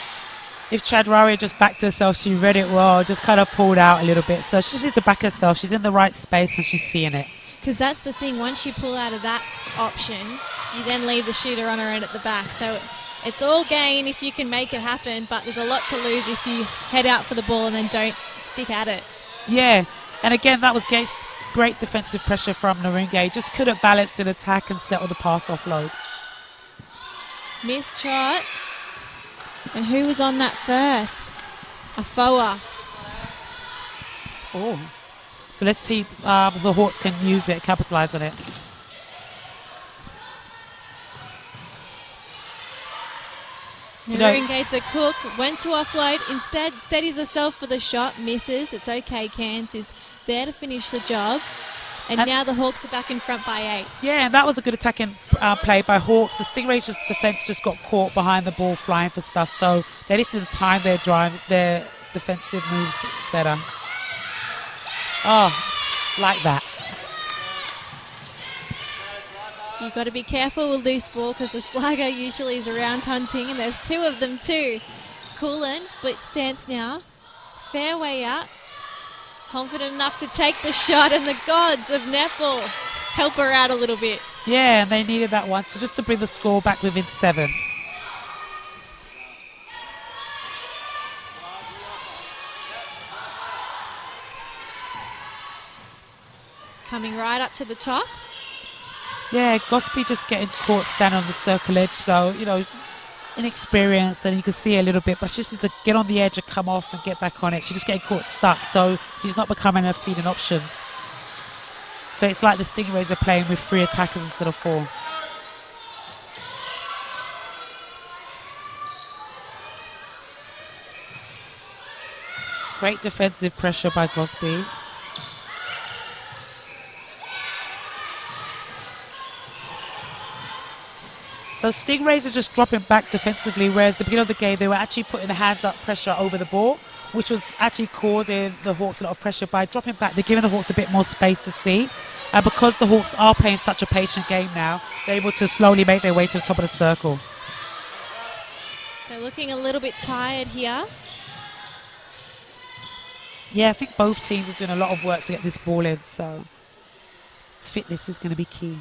S2: if Chadrari just backed herself, she read it well, just kind of pulled out a little bit. So she just needs to back herself. She's in the right space and she's seeing it.
S1: Because that's the thing. Once you pull out of that option, you then leave the shooter on her own at the back. So it's all gain if you can make it happen, but there's a lot to lose if you head out for the ball and then don't stick at it. Yeah,
S2: and again, that was great defensive pressure from Naringe. Just couldn't balance in attack and settle the pass offload.
S1: Missed shot. And who was on that first? Afoa.
S2: Oh. So let's see the Hawks can use it, capitalise on it.
S1: Naringe to Cook, went to offload, instead steadies herself for the shot, misses. It's okay, Cairns is there to finish the job. And now the Hawks are back in front by 8.
S2: Yeah, and that was a good attacking play by Hawks. The Stingrays' defence just got caught behind the ball flying for stuff, so they just need to time their drive, their defensive moves better. Oh, like that.
S1: You've got to be careful with loose ball because the Slager usually is around hunting, and there's 2 of them too. Cullen, split stance now. Fairway out. Confident enough to take the shot, and the gods of netball help her out a little bit.
S2: Yeah, and they needed that one, so just to bring the score back within 7.
S1: Coming right up to the top.
S2: Yeah, Gosby just getting caught standing on the circle edge, so, you know, inexperienced, and you can see a little bit, but she just needs to get on the edge and come off and get back on it. She's just getting caught stuck, so she's not becoming a feeding option. So it's like the Stingrays are playing with 3 attackers instead of 4. Great defensive pressure by Gosby. So Stingrays are just dropping back defensively, whereas at the beginning of the game they were actually putting the hands-up pressure over the ball, which was actually causing the Hawks a lot of pressure. By dropping back, they're giving the Hawks a bit more space to see. And because the Hawks are playing such a patient game now, they're able to slowly make their way to the top of the circle.
S1: They're looking a little bit tired here.
S2: Yeah, I think both teams are doing a lot of work to get this ball in, so fitness is going to be key.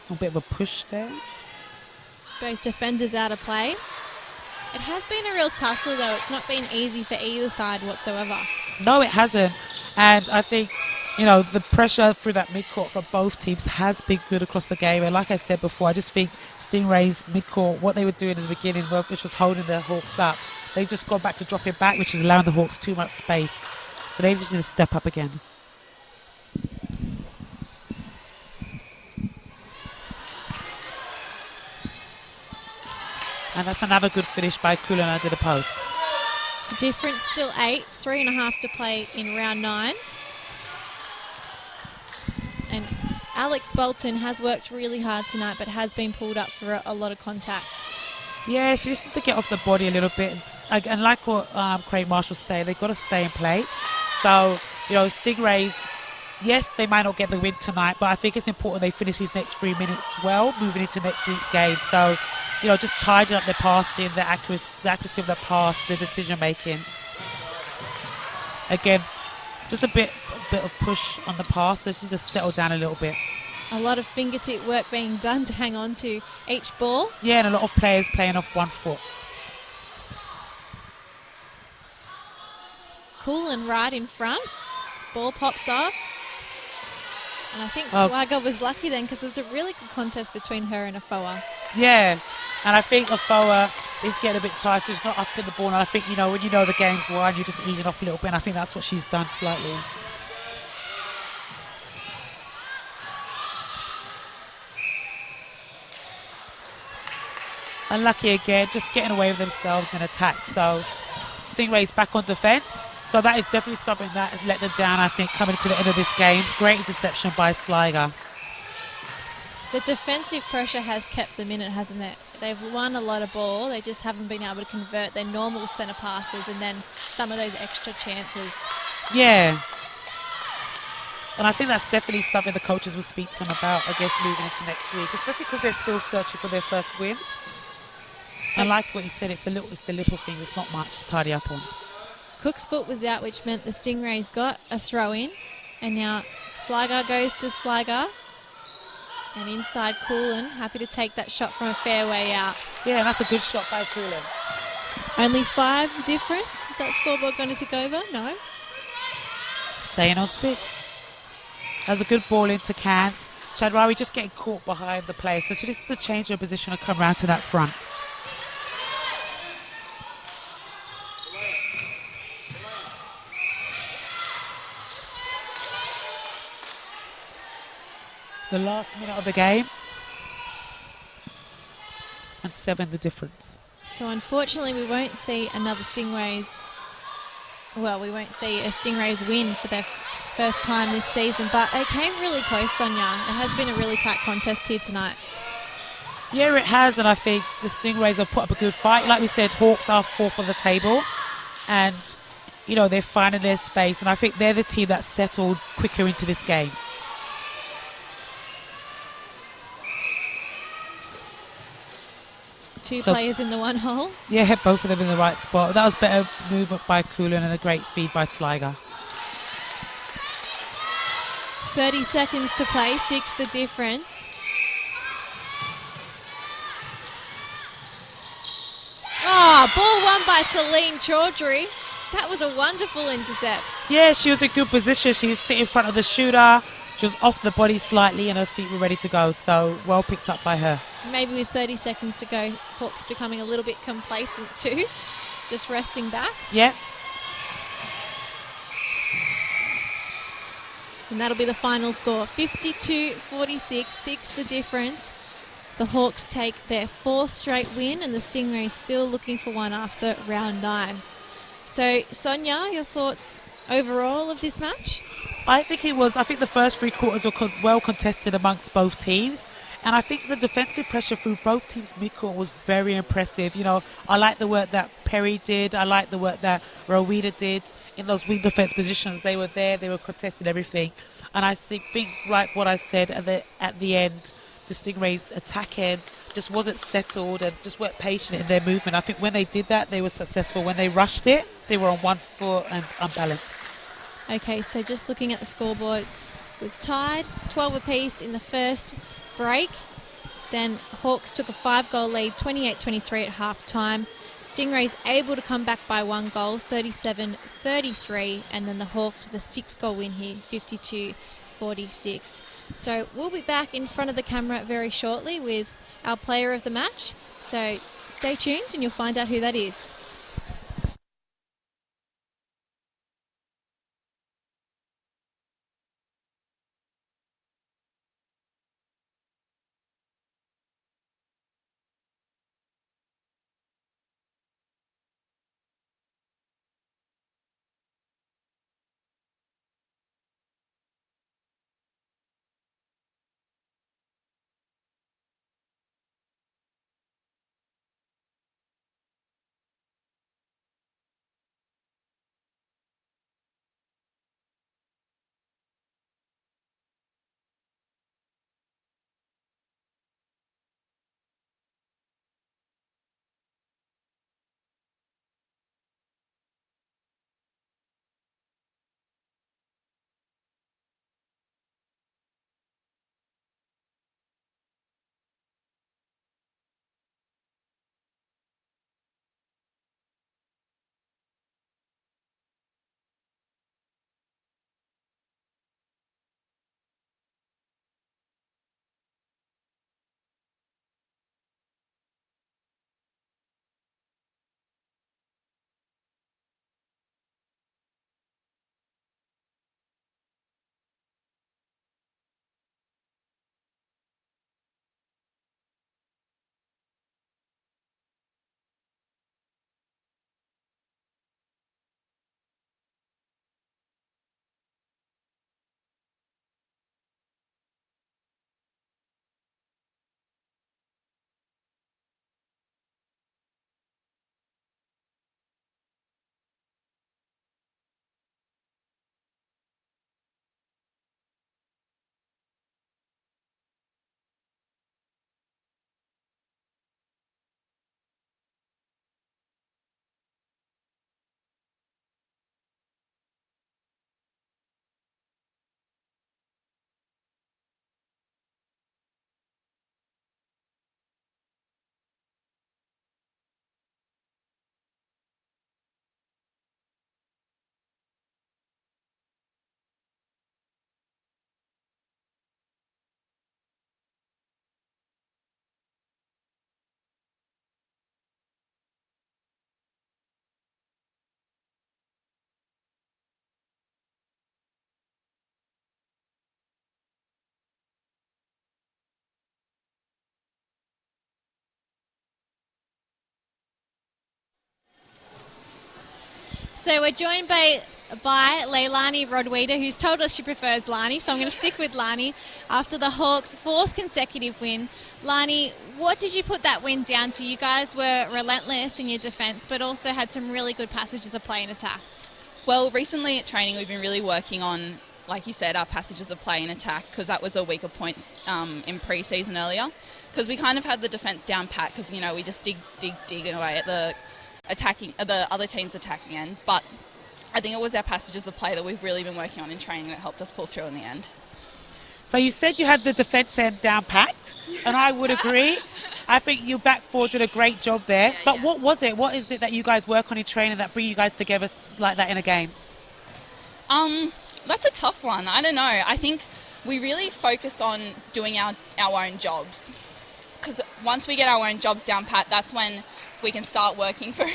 S2: A bit of a push there.
S1: Both defenders out of play. It has been a real tussle, though. It's not been easy for either side whatsoever.
S2: No, it hasn't. And I think, you know, the pressure through that midcourt for both teams has been good across the game. And like I said before, I just think Stingrays midcourt, what they were doing in the beginning, which was holding the Hawks up, they've just gone back to dropping back, which is allowing the Hawks too much space. So they just need to step up again. And that's another good finish by Kulin under the post.
S1: Difference still 8, 3.5 to play in round 9. And Alex Bolton has worked really hard tonight, but has been pulled up for a lot of contact.
S2: Yeah, she just needs to get off the body a little bit. And like what Craig Marshall say, they've got to stay in play. So, Stingrays, yes, they might not get the win tonight, but I think it's important they finish these next 3 minutes well, moving into next week's game. So, just tidying up their passing, the accuracy of the pass, the decision making. Again, just a bit of push on the pass. They just need to settle down a little bit.
S1: A lot of fingertip work being done to hang on to each ball.
S2: Yeah, and a lot of players playing off one foot.
S1: Kulin right in front. Ball pops off. And I think Sligo was lucky then, because it was a really good contest between her and Afoa.
S2: Yeah, and I think Afoa is getting a bit tired. She's not up in the ball. And I think, when the game's won, you're just easing off a little bit. And I think that's what she's done slightly. Unlucky again, just getting away with themselves in attack. So Stingrays back on defence. So that is definitely something that has let them down, I think, coming to the end of this game. Great interception by Sligo.
S1: The defensive pressure has kept them in it, hasn't it? They've won a lot of ball. They just haven't been able to convert their normal centre passes and then some of those extra chances.
S2: Yeah. And I think that's definitely something the coaches will speak to them about, I guess, moving into next week, especially because they're still searching for their first win. So, and like what he said, it's the little things. It's not much to tidy up on.
S1: Cook's foot was out, which meant the Stingrays got a throw-in. And now Sligo goes to Sligo. And inside Kulin, happy to take that shot from a fairway out.
S2: Yeah, and that's a good shot by Kulin.
S1: Only 5 difference. Is that scoreboard going to tick over? No.
S2: Staying on 6. That's a good ball into Cairns. Chadrawi just getting caught behind the player. So she just needs to change her position and come round to that front. The last minute of the game. And 7 the difference.
S1: So unfortunately we won't see another Stingrays. Well, we won't see a Stingrays win for their first time this season, but they came really close, Sonia. It has been a really tight contest here tonight.
S2: Yeah, it has, and I think the Stingrays have put up a good fight. Like we said, Hawks are 4th on the table, and they're finding their space, and I think they're the team that settled quicker into this game.
S1: Two players in the one hole.
S2: Yeah, both of them in the right spot. That was better movement by Kulin and a great feed by Sligo.
S1: 30 seconds to play, 6 the difference. Oh, ball won by Celine Chaudhry. That was a wonderful intercept.
S2: Yeah, she was in good position. She was sitting in front of the shooter. She was off the body slightly and her feet were ready to go. So well picked up by her.
S1: Maybe with 30 seconds to go, Hawks becoming a little bit complacent too. Just resting back.
S2: Yeah.
S1: And that'll be the final score. 52-46, 6 the difference. The Hawks take their 4th straight win and the Stingrays still looking for one after round 9. So, Sonia, your thoughts overall of this match?
S2: I think the first 3 quarters were well contested amongst both teams. And I think the defensive pressure through both teams' midcourt was very impressive. I like the work that Perry did. I like the work that Rowena did in those wing defense positions. They were there. They were contesting everything. And I think like what I said at the end, the Stingrays' attack end just wasn't settled and just weren't patient in their movement. I think when they did that, they were successful. When they rushed it, they were on one foot and unbalanced.
S1: Okay, so just looking at the scoreboard, it was tied, 12 apiece in the first break. Then Hawks took a 5-goal lead, 28-23 at half-time. Stingrays able to come back by 1 goal, 37-33, and then the Hawks with a 6-goal win here, 52-46. So we'll be back in front of the camera very shortly with our player of the match. So stay tuned and you'll find out who that is. So we're joined by Leilani Rodweeder, who's told us she prefers Lani, so I'm going to stick with Lani after the Hawks' 4th consecutive win. Lani, what did you put that win down to? You guys were relentless in your defence, but also had some really good passages of play and attack.
S5: Well, recently at training we've been really working on, like you said, our passages of play and attack, because that was a weaker point in pre-season earlier. Because we kind of had the defence down pat, because, you know, we just dig away at the other team's attacking end. But I think it was our passages of play that we've really been working on in training that helped us pull through in the end.
S2: So you said you had the defence end down packed, and I would agree. I think you back four did a great job there. But what was it? What is it that you guys work on in training that bring you guys together like that in a game?
S5: That's a tough one. I don't know. I think we really focus on doing our own jobs. Because once we get our own jobs down pat, that's when we can start working through.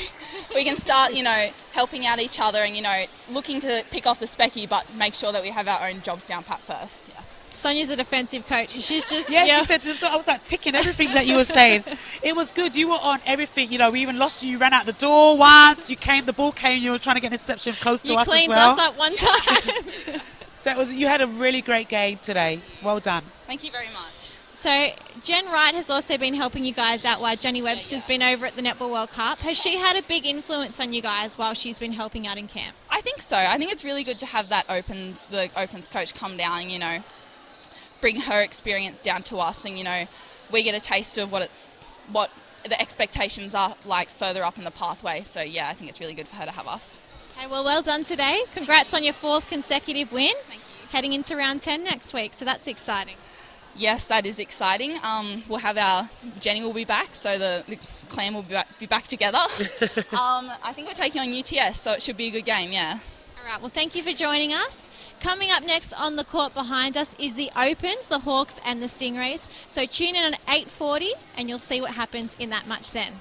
S5: We can start, you know, helping out each other and, you know, looking to pick off the specky, but make sure that we have our own jobs down pat first. Yeah.
S1: Sonia's a defensive coach. She's just...
S2: Yeah, she said, I was like ticking everything that you were saying. It was good. You were on everything. You know, we even lost you. You ran out the door once. The ball came. You were trying to get an interception close to us as well.
S1: You cleaned us up one time.
S2: So you had a really great game today. Well done.
S5: Thank you very much.
S1: So Jen Wright has also been helping you guys out while Jenny Webster's been over at the Netball World Cup. Has she had a big influence on you guys while she's been helping out in camp?
S5: I think so. I think it's really good to have the opens coach come down and, you know, bring her experience down to us, and, you know, we get a taste of what the expectations are like further up in the pathway. So yeah, I think it's really good for her to have us. Okay,
S1: well done today. Congrats on your 4th consecutive win. Thank you. Heading into round 10 next week, so that's exciting.
S5: Yes, that is exciting. We'll have Jenny will be back, so the clan will be back together. I think we're taking on UTS, so it should be a good game, yeah.
S1: All right, well, thank you for joining us. Coming up next on the court behind us is the Opens, the Hawks and the Stingrays. So tune in at 8:40 and you'll see what happens in that match then.